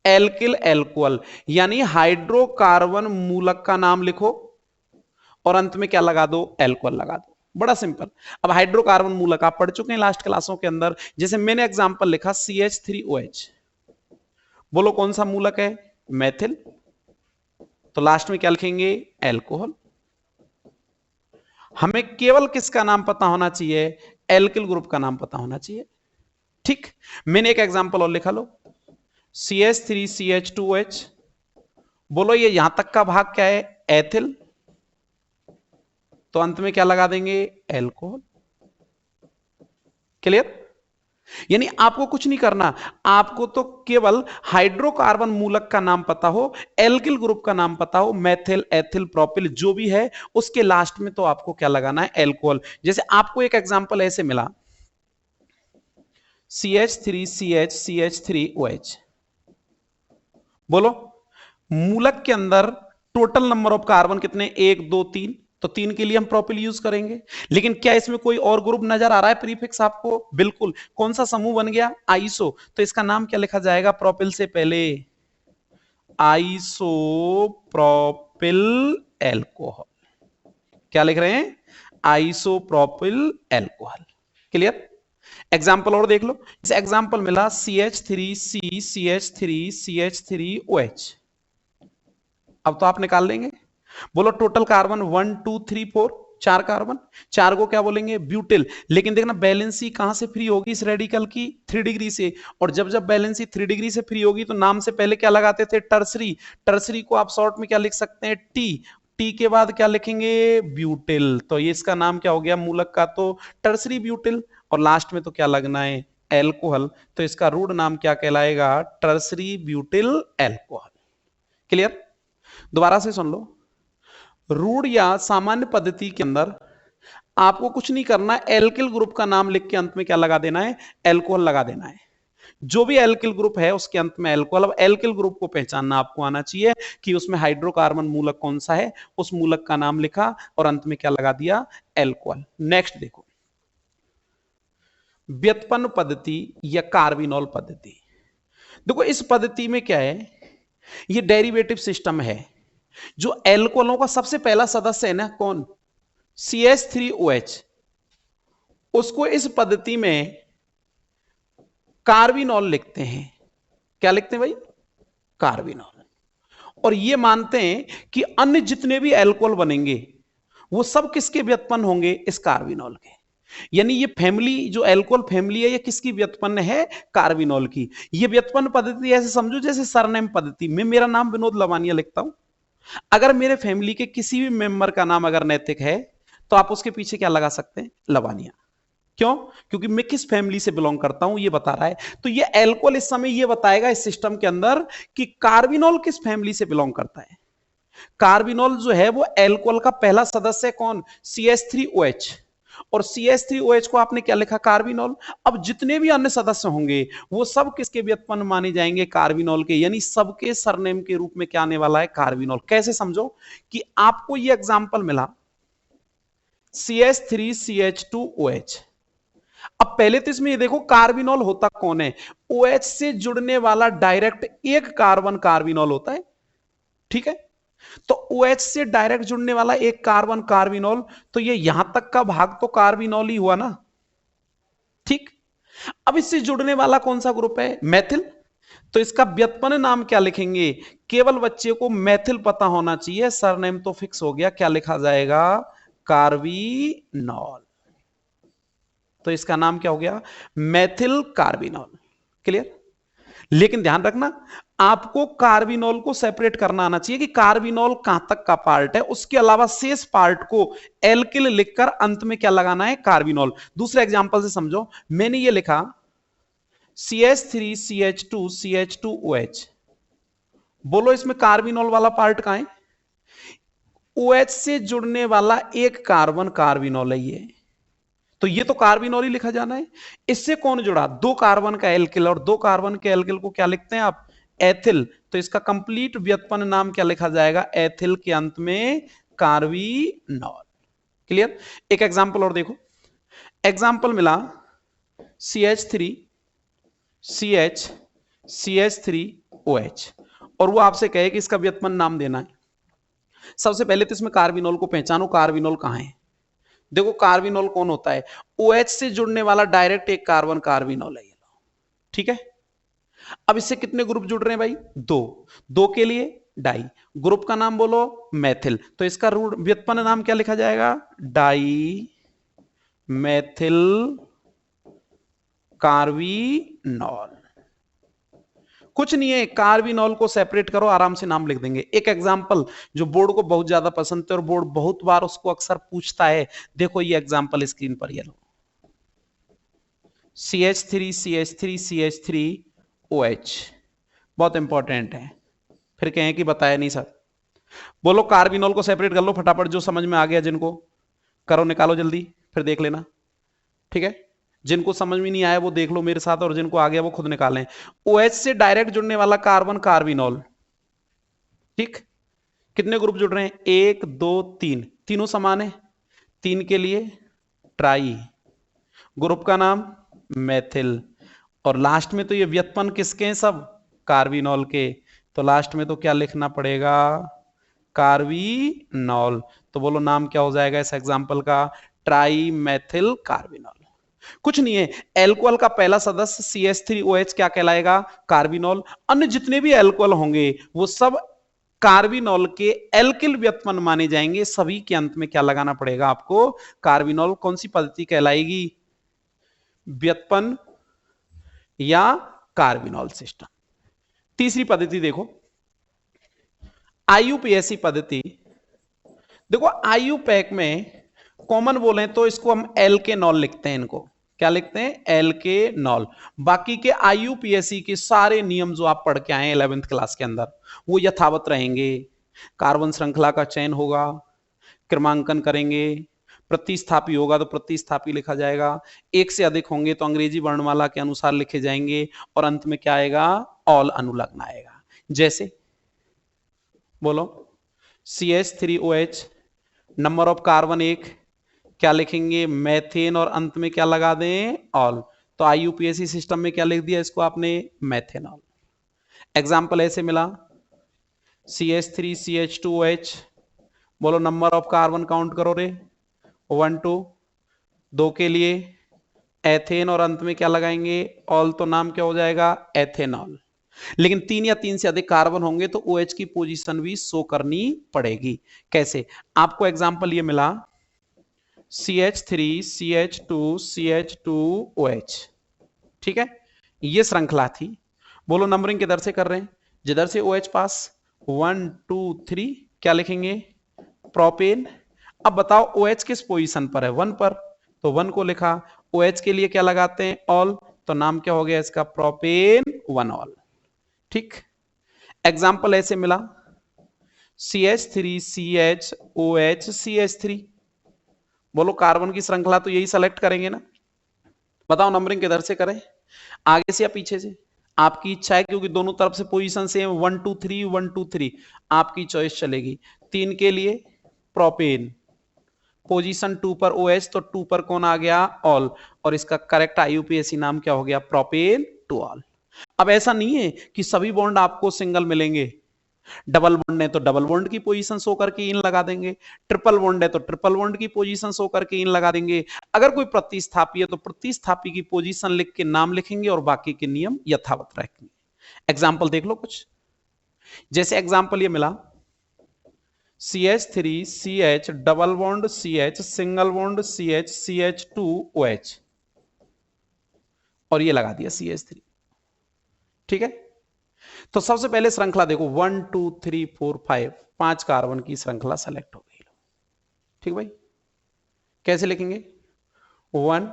Speaker 1: एल्किल एल्कोहल, यानी हाइड्रोकार्बन मूलक का नाम लिखो और अंत में क्या लगा दो? एल्कोहल लगा दो। बड़ा सिंपल। अब हाइड्रोकार्बन मूलक आप पढ़ चुके हैं लास्ट क्लासों के अंदर, जैसे मैंने एग्जांपल लिखा CH3OH, बोलो कौन सा मूलक है? मेथिल। तो लास्ट में क्या लिखेंगे? एल्कोहल। हमें केवल किसका नाम पता होना चाहिए? एल्किल ग्रुप का नाम पता होना चाहिए, ठीक। मैंने एक एग्जांपल और लिखा लो, CH3CH2OH, बोलो ये यहां तक का भाग क्या है? एथिल। तो अंत में क्या लगा देंगे? एल्कोहल। क्लियर। यानी आपको कुछ नहीं करना, आपको तो केवल हाइड्रोकार्बन मूलक का नाम पता हो, एल्किल ग्रुप का नाम पता हो, मेथिल, एथिल, प्रोपिल जो भी है, उसके लास्ट में तो आपको क्या लगाना है? एल्कोहल। जैसे आपको एक एग्जांपल ऐसे मिला CH3CH CH3OH, बोलो मूलक के अंदर टोटल नंबर ऑफ कार्बन कितने? 1 2 3, तो 3 के लिए हम प्रोपिल यूज करेंगे। लेकिन क्या इसमें कोई और ग्रुप नजर आ रहा है प्रीफिक्स आपको? बिल्कुल। कौन सा समूह बन गया? आइसो। तो इसका नाम क्या लिखा जाएगा प्रोपिल से पहले? Iso propyl alcohol. क्या लिख रहे हैं? Iso propyl alcohol. Clear. Example और देख लो, जैसे एग्जाम्पल मिला CH3C CH3CH3OH। अब तो आप निकाल लेंगे, बोलो टोटल कार्बन 1 2 3 4, 4 कार्बन, 4 को क्या बोलेंगे? ब्यूटिल। लेकिन देखना बैलेंसी कहां से फ्री होगी इस रेडिकल की? 3 डिग्री से। और जब जब बैलेंसी 3 डिग्री से फ्री होगी तो नाम से पहले क्या लगाते थे? टर्सरी। टर्सरी को आप शॉर्ट में क्या लिख सकते हैं? टी। टी के बाद क्या लिखेंगे? ब्यूटिल। तो ये इसका नाम क्या हो गया मूलक का? तो टर्सरी ब्यूटिल। और लास्ट में तो क्या लगना है? एल्कोहल। तो इसका रूढ़ नाम क्या कहलाएगा? Tertiary butyl alcohol. क्लियर। दोबारा से सुन लो, रूढ़ या सामान्य पद्धति के अंदर आपको कुछ नहीं करना, एल्किल ग्रुप का नाम लिख के अंत में क्या लगा देना है? एल्कोहल लगा देना है। जो भी एल्किल ग्रुप है उसके अंत में एल्कोहल। अब एल्किल ग्रुप को पहचानना आपको आना चाहिए कि उसमें हाइड्रोकार्बन मूलक कौन सा है, उस मूलक का नाम लिखा और अंत में क्या लगा दिया? एल्कोहल। नेक्स्ट देखो, व्युत्पन्न पद्धति या कार्बिनोल पद्धति। देखो इस पद्धति में क्या है, ये डेरिवेटिव सिस्टम है। जो एल्कोहलों का सबसे पहला सदस्य है ना, कौन? CH3OH, उसको इस पद्धति में कार्बिनॉल लिखते हैं। क्या लिखते हैं भाई? कार्बिनॉल। और ये मानते हैं कि अन्य जितने भी एल्कोहल बनेंगे वो सब किसके व्युत्पन्न होंगे? इस कार्बिनॉल के। यानी ये फैमिली, जो एल्कोहल फैमिली है, ये किसकी व्युत्पन्न है? कार्बिनॉल की। ये व्युत्पन्न पद्धति ऐसे समझो जैसे सरनेम पद्धति में मेरा नाम विनोद लवानिया लिखता हूं, अगर मेरे फैमिली के किसी भी मेंबर का नाम अगर नैतिक है तो आप उसके पीछे क्या लगा सकते हैं? लवानिया। क्यों? क्योंकि मैं किस फैमिली से बिलोंग करता हूं ये बता रहा है। तो ये एल्कोहल इस समय ये बताएगा इस सिस्टम के अंदर कि कार्बिनॉल किस फैमिली से बिलोंग करता है। कार्बिनॉल जो है वो एल्कोहल का पहला सदस्य कौन? CH3OH। और CH3OH को आपने क्या लिखा? कार्बिनॉल। अब जितने भी अन्य सदस्य होंगे वो सब किसके व्युत्पन्न माने जाएंगे? कार्बिनॉल के। यानी सबके सरनेम के रूप में क्या आने वाला है? कार्बिनॉल। कैसे समझो कि आपको ये एग्जांपल मिला CH3CH2OH। अब पहले तो इसमें ये देखो कार्बिनॉल होता कौन है? OH से जुड़ने वाला डायरेक्ट एक कार्बन कार्बिनॉल होता है। ठीक है, तो OH से डायरेक्ट जुड़ने वाला एक कार्बन कार्बिनॉल, तो ये यहां तक का भाग तो कार्बिनॉल ही हुआ ना। ठीक, अब इससे जुड़ने वाला कौन सा ग्रुप है? मैथिल। तो इसका व्युत्पन्न नाम क्या लिखेंगे? केवल बच्चे को मैथिल पता होना चाहिए, सरनेम तो फिक्स हो गया। क्या लिखा जाएगा? कार्बिनॉल। तो इसका नाम क्या हो गया? मैथिल कार्बिनॉल। क्लियर? लेकिन ध्यान रखना, आपको कार्बिनॉल को सेपरेट करना आना चाहिए कि कार्बिनॉल कहां तक का पार्ट है, उसके अलावा शेष पार्ट को एल्किल लिखकर अंत में क्या लगाना है? कार्बिनॉल। दूसरे एग्जांपल से समझो, मैंने ये लिखा CH3CH2CH2OH। बोलो इसमें कार्बिनॉल वाला पार्ट कहां है? OH से जुड़ने वाला एक कार्बन कार्बिनॉल है ये, तो ये तो कार्बिनॉल ही लिखा जाना है। इससे कौन जुड़ा? दो कार्बन का एल्किल, और दो कार्बन के एल्किल को क्या लिखते हैं आप? एथिल। तो इसका कंप्लीट व्युत्पन्न नाम क्या लिखा जाएगा? एथिल के अंत में कार्बिनॉल। क्लियर? एक एग्जांपल और देखो। एग्जांपल मिला CH3 CH CH3OH, और वो आपसे कहे कि इसका व्युत्पन्न नाम देना है। सबसे पहले तो इसमें कार्बिनॉल को पहचानो, कार्बिनॉल कहां है? देखो कार्बिनॉल कौन होता है? OH से जुड़ने वाला डायरेक्ट एक कार्बन कार्बिनॉल है। ठीक है, अब इससे कितने ग्रुप जुड़ रहे हैं भाई? दो। दो के लिए डाई। ग्रुप का नाम बोलो मैथिल। तो इसका व्युत्पन्न नाम क्या लिखा जाएगा? Di methyl carbinol. कुछ नहीं है, कार्बिनॉल को सेपरेट करो, आराम से नाम लिख देंगे। एक एग्जांपल जो बोर्ड को बहुत ज्यादा पसंद है और बोर्ड बहुत बार उसको अक्सर पूछता है, देखो ये एग्जांपल स्क्रीन पर ये लो। CH3CH3CH3OH बहुत इंपॉर्टेंट है, फिर कहें कि बताया नहीं सर। बोलो कार्बिनॉल को सेपरेट कर लो फटाफट, जो समझ में आ गया जिनको, करो निकालो जल्दी, फिर देख लेना। ठीक है, जिनको समझ में नहीं आया वो देख लो मेरे साथ, और जिनको आ गया वो खुद निकालें। OH से डायरेक्ट जुड़ने वाला कार्बन कार्बिनॉल। ठीक, कितने ग्रुप जुड़ रहे हैं? 1 2 3, तीनों समान है। 3 के लिए ट्राई, ग्रुप का नाम मैथिल, और लास्ट में तो ये व्युत्पन्न किसके हैं? सब कार्बिनॉल के। तो लास्ट में तो क्या लिखना पड़ेगा? कार्बिनॉल। तो बोलो नाम क्या हो जाएगा इस एग्जांपल का? Try Maithil carbinol. कुछ नहीं है, एल्कोहल का पहला सदस्य CH3OH क्या कहलाएगा? कार्बिनॉल। अन्य जितने भी एल्कोहल होंगे वो सब कार्बिनॉल के एल्किल व्युत्पन्न माने जाएंगे। सभी के अंत में क्या लगाना पड़ेगा आपको? कार्बिनॉल। कौन सी पद्धति कहलाएगी? व्युत्पन्न या कार्बिनॉल सिस्टम। तीसरी पद्धति देखो, IUPAC पद्धति। देखो IUPAC में कॉमन बोले तो इसको हम एल्केनॉल लिखते हैं। इनको क्या लिखते हैं? एल्केनॉल। बाकी के IUPAC के सारे नियम जो आप पढ़ के आए 11th क्लास के अंदर वो यथावत रहेंगे। कार्बन श्रृंखला का चयन होगा, क्रमांकन करेंगे, प्रतिस्थापी होगा तो प्रतिस्थापी लिखा जाएगा, एक से अधिक होंगे तो अंग्रेजी वर्णमाला के अनुसार लिखे जाएंगे, और अंत में क्या आएगा? ऑल अनुलग्न आएगा। जैसे बोलो CH3OH, नंबर ऑफ कार्बन 1, क्या लिखेंगे? मैथेन, और अंत में क्या लगा दें? ऑल। तो IUPAC सिस्टम में क्या लिख दिया इसको आपने? मैथेनॉल। एग्जाम्पल ऐसे मिला CH3CH2OH, बोलो नंबर ऑफ कार्बन काउंट करो रे, 1 2, 2 के लिए एथेन और अंत में क्या लगाएंगे, ऑल, तो नाम क्या हो जाएगा, एथेनॉल। लेकिन 3 या 3 से अधिक कार्बन होंगे तो OH की पोजीशन भी शो करनी पड़ेगी। कैसे, आपको एग्जांपल ये मिला CH3CH2CH2OH, ठीक है, ये श्रृंखला थी। बोलो नंबरिंग किधर से कर रहे हैं, जिधर से OH पास, 1 2 3, क्या लिखेंगे, प्रोपेन। अब बताओ OH किस पोजीशन पर है, 1 पर, तो 1 को लिखा। OH के लिए क्या लगाते हैं, ऑल, तो नाम क्या हो गया इसका, प्रोपेन 1 ऑल। ठीक, एग्जाम्पल ऐसे मिला CH3CHOH बोलो कार्बन की श्रृंखला तो यही सेलेक्ट करेंगे ना। बताओ नंबरिंग किधर से करें, आगे से या पीछे से, आपकी इच्छा है, क्योंकि दोनों तरफ से पोजीशन सेम, 1 2 3 1 2 3, आपकी चॉइस चलेगी। 3 के लिए प्रोपेन, पोजीशन 2 पर OH, तो 2 पर कौन आ गया, ऑल, और इसका करेक्ट IUPAC नाम क्या हो गया, प्रोपेन 2 ऑल। अब ऐसा नहीं है कि सभी बॉन्ड आपको सिंगल मिलेंगे, डबल बॉन्ड है तो डबल बॉन्ड की पोजीशन शो करके इन लगा देंगे, ट्रिपल बॉन्ड है तो ट्रिपल बॉन्ड की पोजीशन शो करके इन लगा देंगे, अगर कोई प्रतिस्थापी है तो प्रतिस्थापी की पोजीशन लिख के नाम लिखेंगे और बाकी के नियम यथावत रखेंगे। एग्जाम्पल देख लो कुछ, जैसे एग्जाम्पल ये मिला CH3CH double bond CH single bond CH CH2OH, और ये लगा दिया CH3, ठीक है। तो सबसे पहले श्रृंखला देखो, 1 2 3 4 5, 5 कार्बन की श्रृंखला सेलेक्ट हो गई, ठीक भाई। कैसे लिखेंगे, 1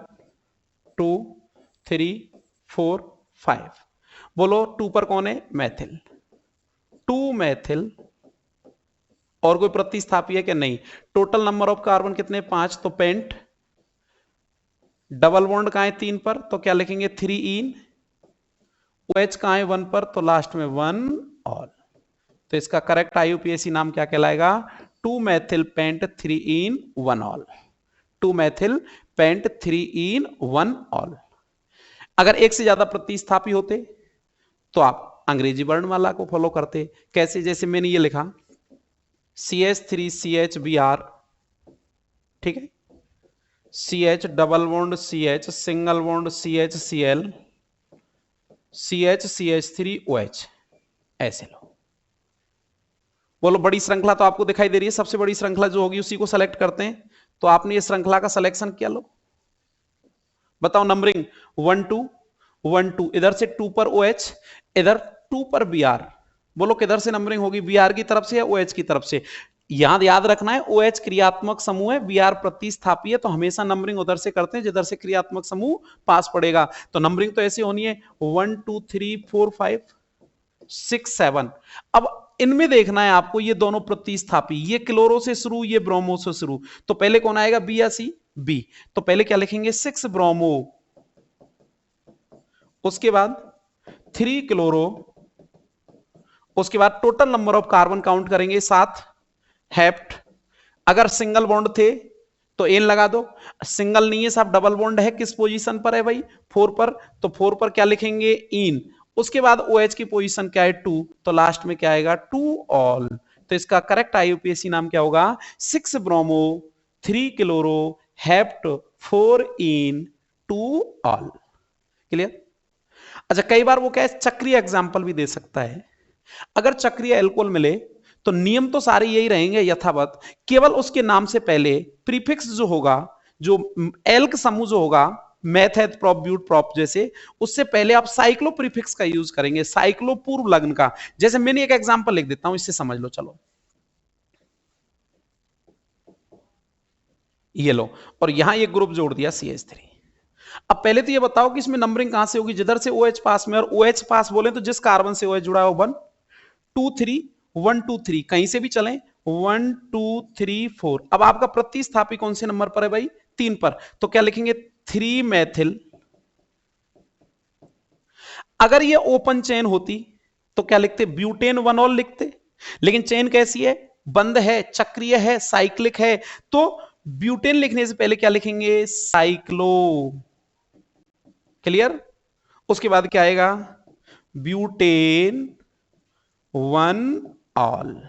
Speaker 1: 2 3 4 5, बोलो 2 पर कौन है, मैथिल, 2 मैथिल, और कोई प्रतिस्थापी है क्या, नहीं। टोटल नंबर ऑफ कार्बन कितने, 5, तो पेंट। डबल बॉन्ड कहां है, 3 पर, तो क्या लिखेंगे, 3 इन। OH कहां है, 1 पर, तो लास्ट में 1 ऑल। तो इसका करेक्ट IUPAC नाम क्या कहलाएगा, 2 मैथिल पेंट 3 इन 1 ऑल, 2 मैथिल पेंट 3 इन 1 ऑल। अगर एक से ज्यादा प्रतिस्थापी होते तो आप अंग्रेजी वर्णमाला को फॉलो करते। कैसे, जैसे मैंने ये लिखा CH3CHBr, ठीक है, CH double bond CH single bond CHCl CH3OH, ऐसे लो। बोलो बड़ी श्रृंखला तो आपको दिखाई दे रही है, सबसे बड़ी श्रृंखला जो होगी उसी को सेलेक्ट करते हैं। तो आपने ये श्रृंखला का सिलेक्शन किया, लो बताओ नंबरिंग, 1 2 1 2, इधर से 2 पर OH, इधर 2 पर Br, बोलो किधर से नंबरिंग होगी, Br की तरफ से या OH की तरफ से। याद रखना है, OH क्रियात्मक समूह है, Br प्रतिस्थापी है, तो हमेशा नंबरिंग उधर से करते हैं जिधर से क्रियात्मक समूह पास पड़ेगा। तो नंबरिंग तो ऐसी होनी है, 1 2 3 4 5 6 7। अब इनमें देखना है आपको, ये दोनों प्रतिस्थापी, ये क्लोरो से शुरू, ये ब्रोमो से शुरू, तो पहले कौन आएगा, बी या सी, बी, तो पहले क्या लिखेंगे, 6 ब्रोमो, उसके बाद 3 क्लोरो, उसके बाद total number of carbon count करेंगे 7 हेप्ट। अगर सिंगल बॉन्ड थे तो एन लगा दो, सिंगल नहीं है साहब, डबल बॉन्ड है, किस पोजीशन पर है भाई, 4 पर, तो 4 पर क्या लिखेंगे, इन। उसके बाद OH की पोजीशन क्या है, 2, तो लास्ट में क्या आएगा, 2 ऑल। तो इसका करेक्ट IUPAC नाम क्या होगा, 6 ब्रोमो 3 क्लोरो हेप्ट 4 इन 2 ऑल। क्लियर। अच्छा, कई बार वो क्या है, चक्रीय एग्जाम्पल भी दे सकता है। अगर चक्रीय एल्कोहल मिले तो नियम तो सारे यही रहेंगे यथावत, केवल उसके नाम से पहले प्रीफिक्स जो होगा, जो एल्क समूह जो होगा, मेथेट प्रोप ब्यूट प्रोप जैसे, उससे पहले आप साइक्लो प्रीफिक्स का यूज करेंगे, साइक्लो पूर्व लग्न का। जैसे मैंने एक एग्जांपल लिख देता हूं, इससे समझ लो, चलो ये लो, और यहां एक ग्रुप जोड़ दिया CH3। अब पहले तो ये बताओ कि इसमें नंबरिंग कहां से होगी, जिधर से OH पास में, और OH पास बोले तो जिस कार्बन से OH जुड़ा है वो 1 2 3 1 2 3, कहीं से भी चलें, 1 2 3 4। अब आपका प्रतिस्थापी कौन से नंबर पर है भाई, 3 पर, तो क्या लिखेंगे, 3 मैथिल। अगर ये ओपन चेन होती तो क्या लिखते, ब्यूटेन 1 ऑल लिखते, लेकिन चेन कैसी है, बंद है, चक्रीय है, साइक्लिक है, तो ब्यूटेन लिखने से पहले क्या लिखेंगे, साइक्लो। क्लियर। उसके बाद क्या आएगा, ब्यूटेन 1 ऑल।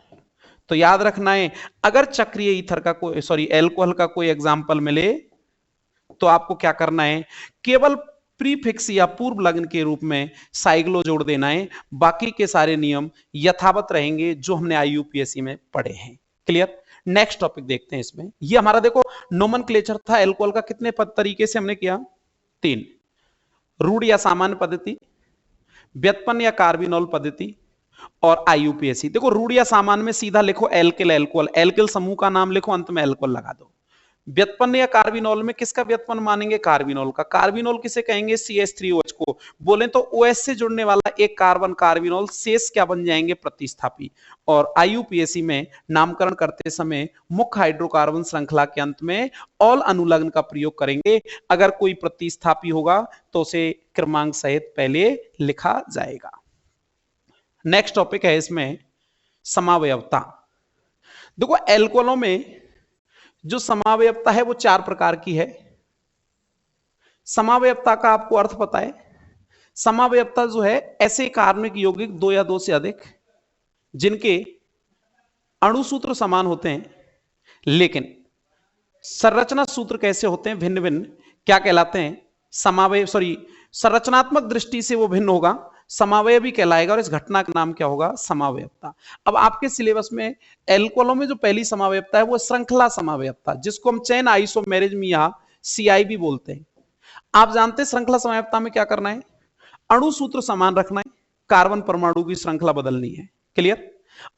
Speaker 1: तो याद रखना है, अगर चक्रीय ईथर का कोई एल्कोहल का कोई एग्जाम्पल मिले तो आपको क्या करना है, केवल प्रीफिक्स या पूर्व लग्न के रूप में साइक्लो जोड़ देना है, बाकी के सारे नियम यथावत रहेंगे जो हमने आईयूपीएससी में पढ़े हैं। क्लियर। नेक्स्ट टॉपिक देखते हैं। इसमें ये हमारा देखो नोमेनक्लेचर था एल्कोहल का, कितने तरीके से हमने किया, 3, रूढ़ या सामान्य पद्धति, व्युत्पन्न या कार्बिनोल पद्धति, और आईयूपीएससी। देखो रूढ़ या सामान्य में सीधा लिखो एल्किल एल्कोहल, एल्किल समूह का नाम लिखो, अंत में एल्कोहल लगा दो। व्युत्पन्न या कार्बिनोल में किसका व्युत्पन्न मानेंगे, कार्बिनोल का। कार्बिनोल किसे कहेंगे, CH3OH को। बोले तो OH से जुड़ने वाला एक कार्बन कार्बिनोल, शेष क्या बन जाएंगे, प्रतिस्थापी। और आईयूपीएससी में नामकरण करते समय मुख्य हाइड्रोकार्बन श्रृंखला के अंत में ऑल अनुलग्न का प्रयोग करेंगे। अगर कोई प्रतिस्थापी होगा तो उसे क्रमांक सहित पहले लिखा जाएगा। नेक्स्ट टॉपिक है इसमें समावयवता। देखो एल्कोहलों में जो समावयवता है वो 4 प्रकार की है। समावयवता का आपको अर्थ पता है। समावयवता जो है ऐसे कार्बनिक यौगिक 2 या 2 से अधिक जिनके अणुसूत्र समान होते हैं लेकिन संरचना सूत्र कैसे होते हैं, भिन्न भिन्न, क्या कहलाते हैं, संरचनात्मक दृष्टि से वो भिन्न होगा, समावय भी कहलाएगा, और इस घटना का नाम क्या होगा, समावयवता। अब आपके सिलेबस में एल्कोहलों में जो पहली समावयवता है वो श्रृंखला समावयवता, जिसको हम चेन आइसोमेरिज्म या CI भी बोलते हैं। आप जानते हैं श्रृंखला समावयवता में क्या करना है, अणु सूत्र समान रखना है, कार्बन परमाणु की श्रृंखला बदलनी है। क्लियर।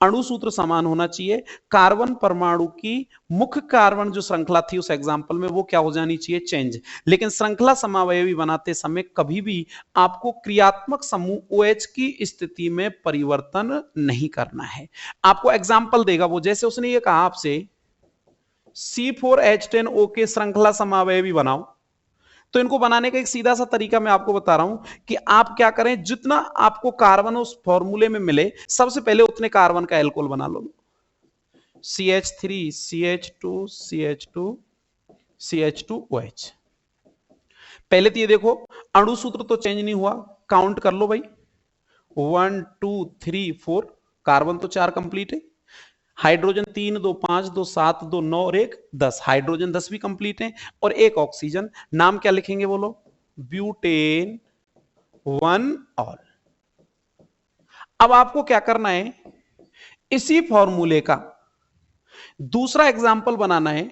Speaker 1: अणु सूत्र समान होना चाहिए, कार्बन परमाणु की मुख्य कार्बन जो श्रृंखला थी उस एग्जांपल में वो क्या हो जानी चाहिए, चेंज। लेकिन श्रृंखला समावयवी बनाते समय कभी भी आपको क्रियात्मक समूह OH की स्थिति में परिवर्तन नहीं करना है। आपको एग्जांपल देगा वो, जैसे उसने ये कहा आपसे C4H10O के श्रृंखला समावयवी बनाओ, तो इनको बनाने का एक सीधा सा तरीका मैं आपको बता रहा हूं कि आप क्या करें, जितना आपको कार्बन उस फॉर्मूले में मिले सबसे पहले उतने कार्बन का एल्कोहल बना लो। CH3 CH2 CH2 CH2OH। पहले तो ये देखो अणु सूत्र तो चेंज नहीं हुआ, काउंट कर लो भाई, 1 2 3 4, कार्बन तो 4 कंप्लीट है, हाइड्रोजन 3 2 5 2 7 2 9 और 1 10, हाइड्रोजन 10 भी कंप्लीट है, और एक ऑक्सीजन। नाम क्या लिखेंगे बोलो, ब्यूटेन 1 ऑल। अब आपको क्या करना है, इसी फॉर्मूले का दूसरा एग्जाम्पल बनाना है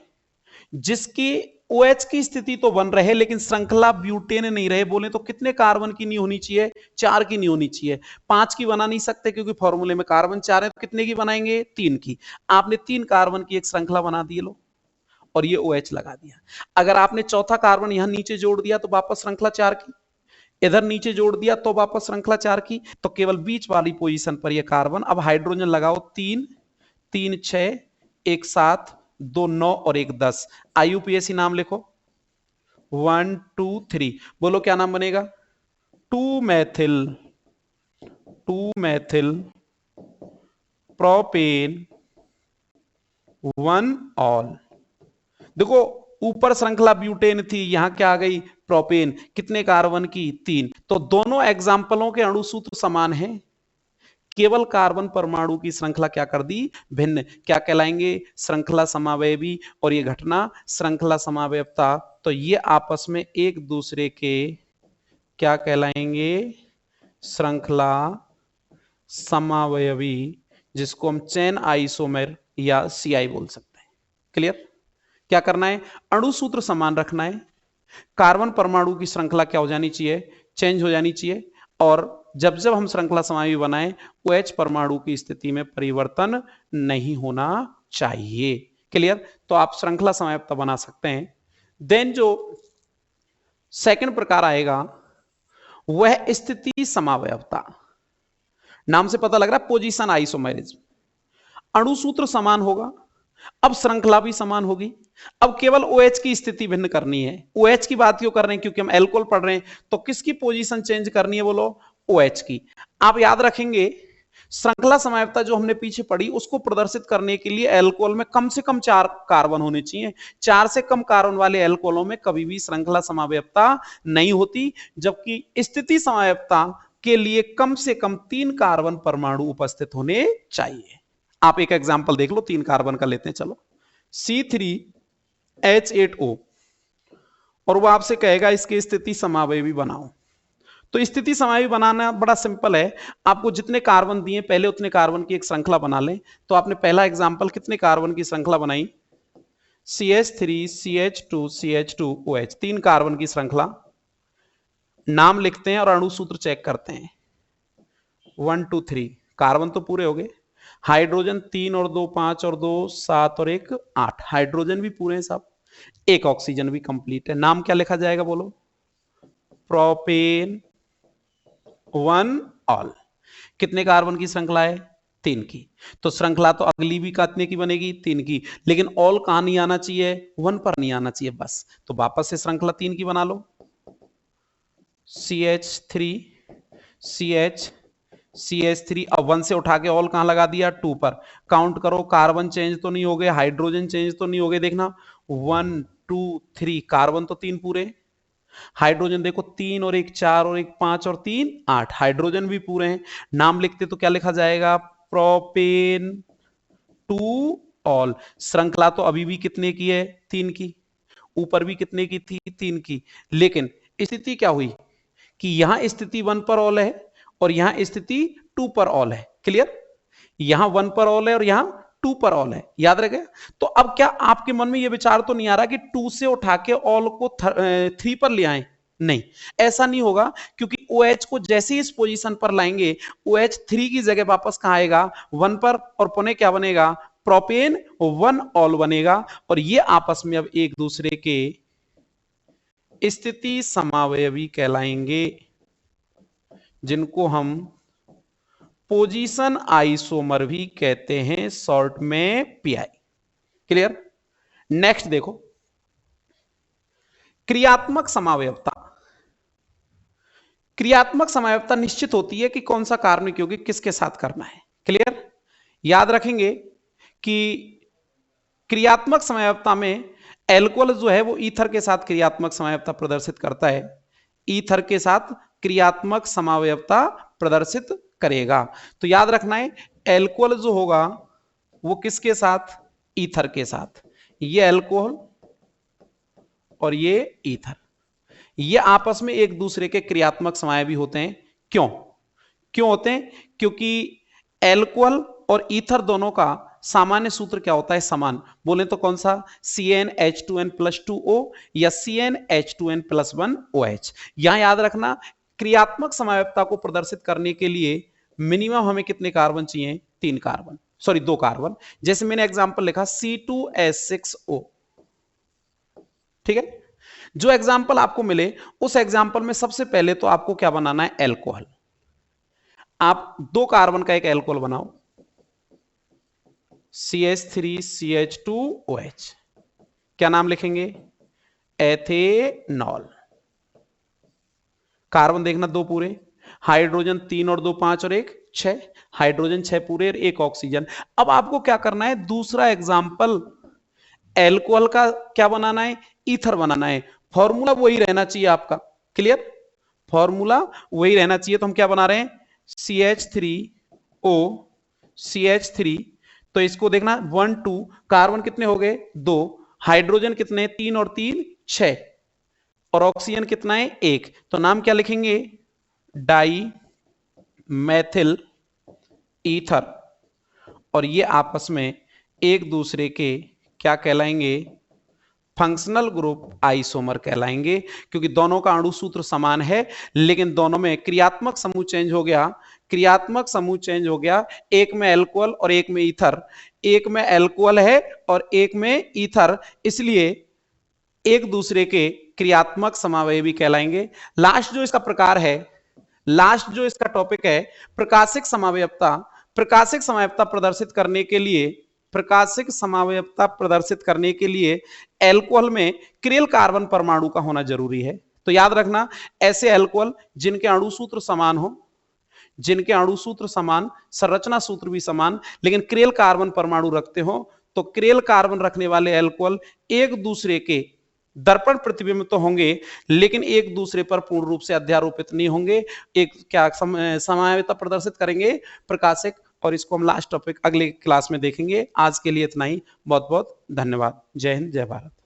Speaker 1: जिसकी OH की स्थिति तो बन रहे लेकिन श्रृंखला ब्यूटेन नहीं रहे। बोले तो कितने कार्बन की नहीं होनी चाहिए, 4 की नहीं होनी चाहिए। 5 की बना नहीं सकते क्योंकि फॉर्मूले में कार्बन 4 है, तो कितने की बनाएंगे, 3 की। आपने 3 कार्बन की एक श्रृंखला बना दी लो और ये OH लगा दिया। अगर आपने चौथा कार्बन यहां नीचे जोड़ दिया तो वापस श्रृंखला 4 की, इधर नीचे जोड़ दिया तो वापस श्रृंखला 4 की, तो केवल बीच वाली पोजीशन पर ये कार्बन। अब हाइड्रोजन लगाओ, 3 3 6 1 7 2 9 और 1 10। आईयूपीएससी नाम लिखो, 1 2 3, बोलो क्या नाम बनेगा, 2 मैथिल प्रोपेन 1 ऑल। देखो ऊपर श्रृंखला ब्यूटेन थी, यहां क्या आ गई, प्रोपेन। कितने कार्बन की, 3। तो दोनों एग्जाम्पलों के अणु सूत्र समान हैं, केवल कार्बन परमाणु की श्रृंखला क्या कर दी, भिन्न। क्या कहलाएंगे, श्रृंखला समावयवी, और ये घटना श्रृंखला समावयवता। तो ये आपस में एक दूसरे के क्या कहलाएंगे, श्रृंखला समावयवी, जिसको हम चेन आइसोमेर या CI बोल सकते हैं। क्लियर। क्या करना है, अणु सूत्र समान रखना है, कार्बन परमाणु की श्रृंखला क्या हो जानी चाहिए, चेंज हो जानी चाहिए, और जब जब हम श्रृंखला समावयवी बनाएं OH परमाणु की स्थिति में परिवर्तन नहीं होना चाहिए। क्लियर। तो आप श्रृंखला समावयवता बना सकते हैं। देन जो सेकंड प्रकार आएगा वह स्थिति समावयवता। नाम से पता लग रहा है, पोजीशन आइसोमेरिज्म। अणु सूत्र समान होगा, अब श्रृंखला भी समान होगी, अब केवल OH की स्थिति भिन्न करनी है। OH की बात क्यों कर रहे हैं, क्योंकि हम एल्कोहल पढ़ रहे हैं, तो किसकी पोजीशन चेंज करनी है, बोलो OH की। आप याद रखेंगे श्रृंखला समावयवता जो हमने पीछे पढ़ी उसको प्रदर्शित करने के लिए एल्कोहल में कम से कम 4 कार्बन होने चाहिए। 4 से कम कार्बन वाले एल्कोहलों में कभी भी श्रृंखला समावयवता नहीं होती, जबकि स्थिति समावयवता के लिए कम से कम 3 कार्बन परमाणु उपस्थित होने चाहिए। आप एक एग्जाम्पल देख लो, 3 कार्बन का लेते हैं, चलो C3H8O, और वो आपसे कहेगा इसकी स्थिति समावयवी बनाओ। तो स्थिति समावयवी बनाना बड़ा सिंपल है, आपको जितने कार्बन दिए पहले उतने कार्बन की एक श्रृंखला बना लें। तो आपने पहला एग्जाम्पल कितने कार्बन की श्रृंखला बनाई, CH3 CH2 CH2OH, 3 कार्बन की श्रृंखला। नाम लिखते हैं और अणु सूत्र चेक करते हैं। 1 2 3 कार्बन तो पूरे हो गए, हाइड्रोजन 3 और 2 5 और 2 7 और 1 8, हाइड्रोजन भी पूरे हैं साहब, एक ऑक्सीजन भी कंप्लीट है। नाम क्या लिखा जाएगा बोलो, प्रोपेन 1 ऑल। कितने कार्बन की श्रृंखला है, 3 की, तो श्रृंखला तो अगली भी कितने की बनेगी, 3 की, लेकिन ऑल कहां नहीं आना चाहिए, 1 पर नहीं आना चाहिए बस। तो वापस से श्रृंखला 3 की बना लो, CH3 CH3, अब 1 से उठा के ऑल कहां लगा दिया, 2 पर। काउंट करो, कार्बन चेंज तो नहीं हो गए, हाइड्रोजन चेंज तो नहीं हो गए, देखना 1 2 3, कार्बन तो 3 पूरे, हाइड्रोजन देखो 3 और 1 4 और 1 5 और 3 8, हाइड्रोजन भी पूरे हैं। नाम लिखते तो क्या लिखा जाएगा, प्रोपेन 2 ऑल। श्रृंखला तो अभी भी कितने की है, 3 की, ऊपर भी कितने की थी, 3 की, लेकिन स्थिति क्या हुई कि यहां स्थिति 1 पर ऑल है और यहां स्थिति 2 पर ऑल है। क्लियर, यहां 1 पर ऑल है और यहां 2 पर ऑल है, याद रह गया। तो अब क्या आपके मन में यह विचार तो नहीं आ रहा कि 2 से उठा के ऑल को 3 पर ले आए, नहीं, ऐसा नहीं होगा, क्योंकि OH को जैसे ही इस पोजीशन पर लाएंगे OH 3 की जगह वापस कहां आएगा, 1 पर, और पुनः क्या बनेगा, प्रोपेन 1 ऑल बनेगा। और ये आपस में अब एक दूसरे के स्थिति समावयवी कहलाएंगे, जिनको हम पोजीशन आइसोमर भी कहते हैं, शॉर्ट में PI। क्लियर, नेक्स्ट देखो, क्रियात्मक समावयवता। क्रियात्मक समावयवता निश्चित होती है कि कौन सा कार्बनिक यौगिक किसके साथ करना है। क्लियर, याद रखेंगे कि क्रियात्मक समावयवता में एल्कोहल जो है वो ईथर के साथ क्रियात्मक समावयवता प्रदर्शित करता है, ईथर के साथ क्रियात्मक समावयवता प्रदर्शित करेगा। तो याद रखना है, एल्कोहल जो होगा वो किसके साथ, ईथर के साथ। ये एल्कोहल और ये ईथर, ये आपस में एक दूसरे के क्रियात्मक समावयवी होते हैं। क्यों क्यों होते हैं, क्योंकि एल्कोहल और ईथर दोनों का सामान्य सूत्र क्या होता है, समान। बोले तो कौन सा, CnH2n+2O या CnH2n+1OH। यहां याद रखना, क्रियात्मक समावयवता को प्रदर्शित करने के लिए मिनिमम हमें कितने कार्बन चाहिए, 3 कार्बन, सॉरी 2 कार्बन। जैसे मैंने एग्जांपल लिखा C2H6O, ठीक है। जो एग्जांपल आपको मिले उस एग्जांपल में सबसे पहले तो आपको क्या बनाना है, एल्कोहल। आप 2 कार्बन का एक एल्कोहल बनाओ, CH3CH2OH, क्या नाम लिखेंगे, एथेनॉल। कार्बन देखना 2 पूरे, हाइड्रोजन 3 और 2 5 और 1 6, हाइड्रोजन 6 पूरे और 1 ऑक्सीजन। अब आपको क्या करना है, दूसरा एग्जांपल एल्कोहल का क्या बनाना है, ईथर बनाना है। फॉर्मूला वही रहना चाहिए आपका, क्लियर, फॉर्मूला वही रहना चाहिए। तो हम क्या बना रहे हैं, CH3O CH3, तो इसको देखना 1 2, कार्बन कितने हो गए, 2, हाइड्रोजन कितने, 3 और 3 6, और ऑक्सीजन कितना है, 1। तो नाम क्या लिखेंगे, डाई मैथिल ईथर। और ये आपस में एक दूसरे के क्या कहलाएंगे, फंक्शनल ग्रुप आइसोमर कहलाएंगे, क्योंकि दोनों का अणु सूत्र समान है, लेकिन दोनों में क्रियात्मक समूह चेंज हो गया। क्रियात्मक समूह चेंज हो गया, एक में एल्कोहल और एक में ईथर, एक में एल्कोहल है और एक में ईथर, इसलिए एक दूसरे के क्रियात्मक समावयवी कहलाएंगे। लास्ट जो इसका प्रकार है, लास्ट जो इसका टॉपिक है, प्रकाशिक समावयवता। प्रकाशिक समावयवता प्रदर्शित करने के लिए, प्रकाशिक समावयवता प्रदर्शित करने के लिए एल्कोहल में क्रियल कार्बन परमाणु का होना जरूरी है। तो याद रखना, ऐसे एल्कोहल जिनके अणु सूत्र समान हो, जिनके अणु सूत्र समान, संरचना सूत्र भी समान, लेकिन क्रियल कार्बन परमाणु रखते हो, तो क्रियल कार्बन रखने वाले एल्कोहल एक दूसरे के दर्पण प्रतिबिंब तो होंगे, लेकिन एक दूसरे पर पूर्ण रूप से अध्यारोपित नहीं होंगे। एक क्या समावयवता प्रदर्शित करेंगे, प्रकाशिक और इसको हम लास्ट टॉपिक अगले क्लास में देखेंगे। आज के लिए इतना ही। बहुत बहुत धन्यवाद। जय हिंद, जय भारत।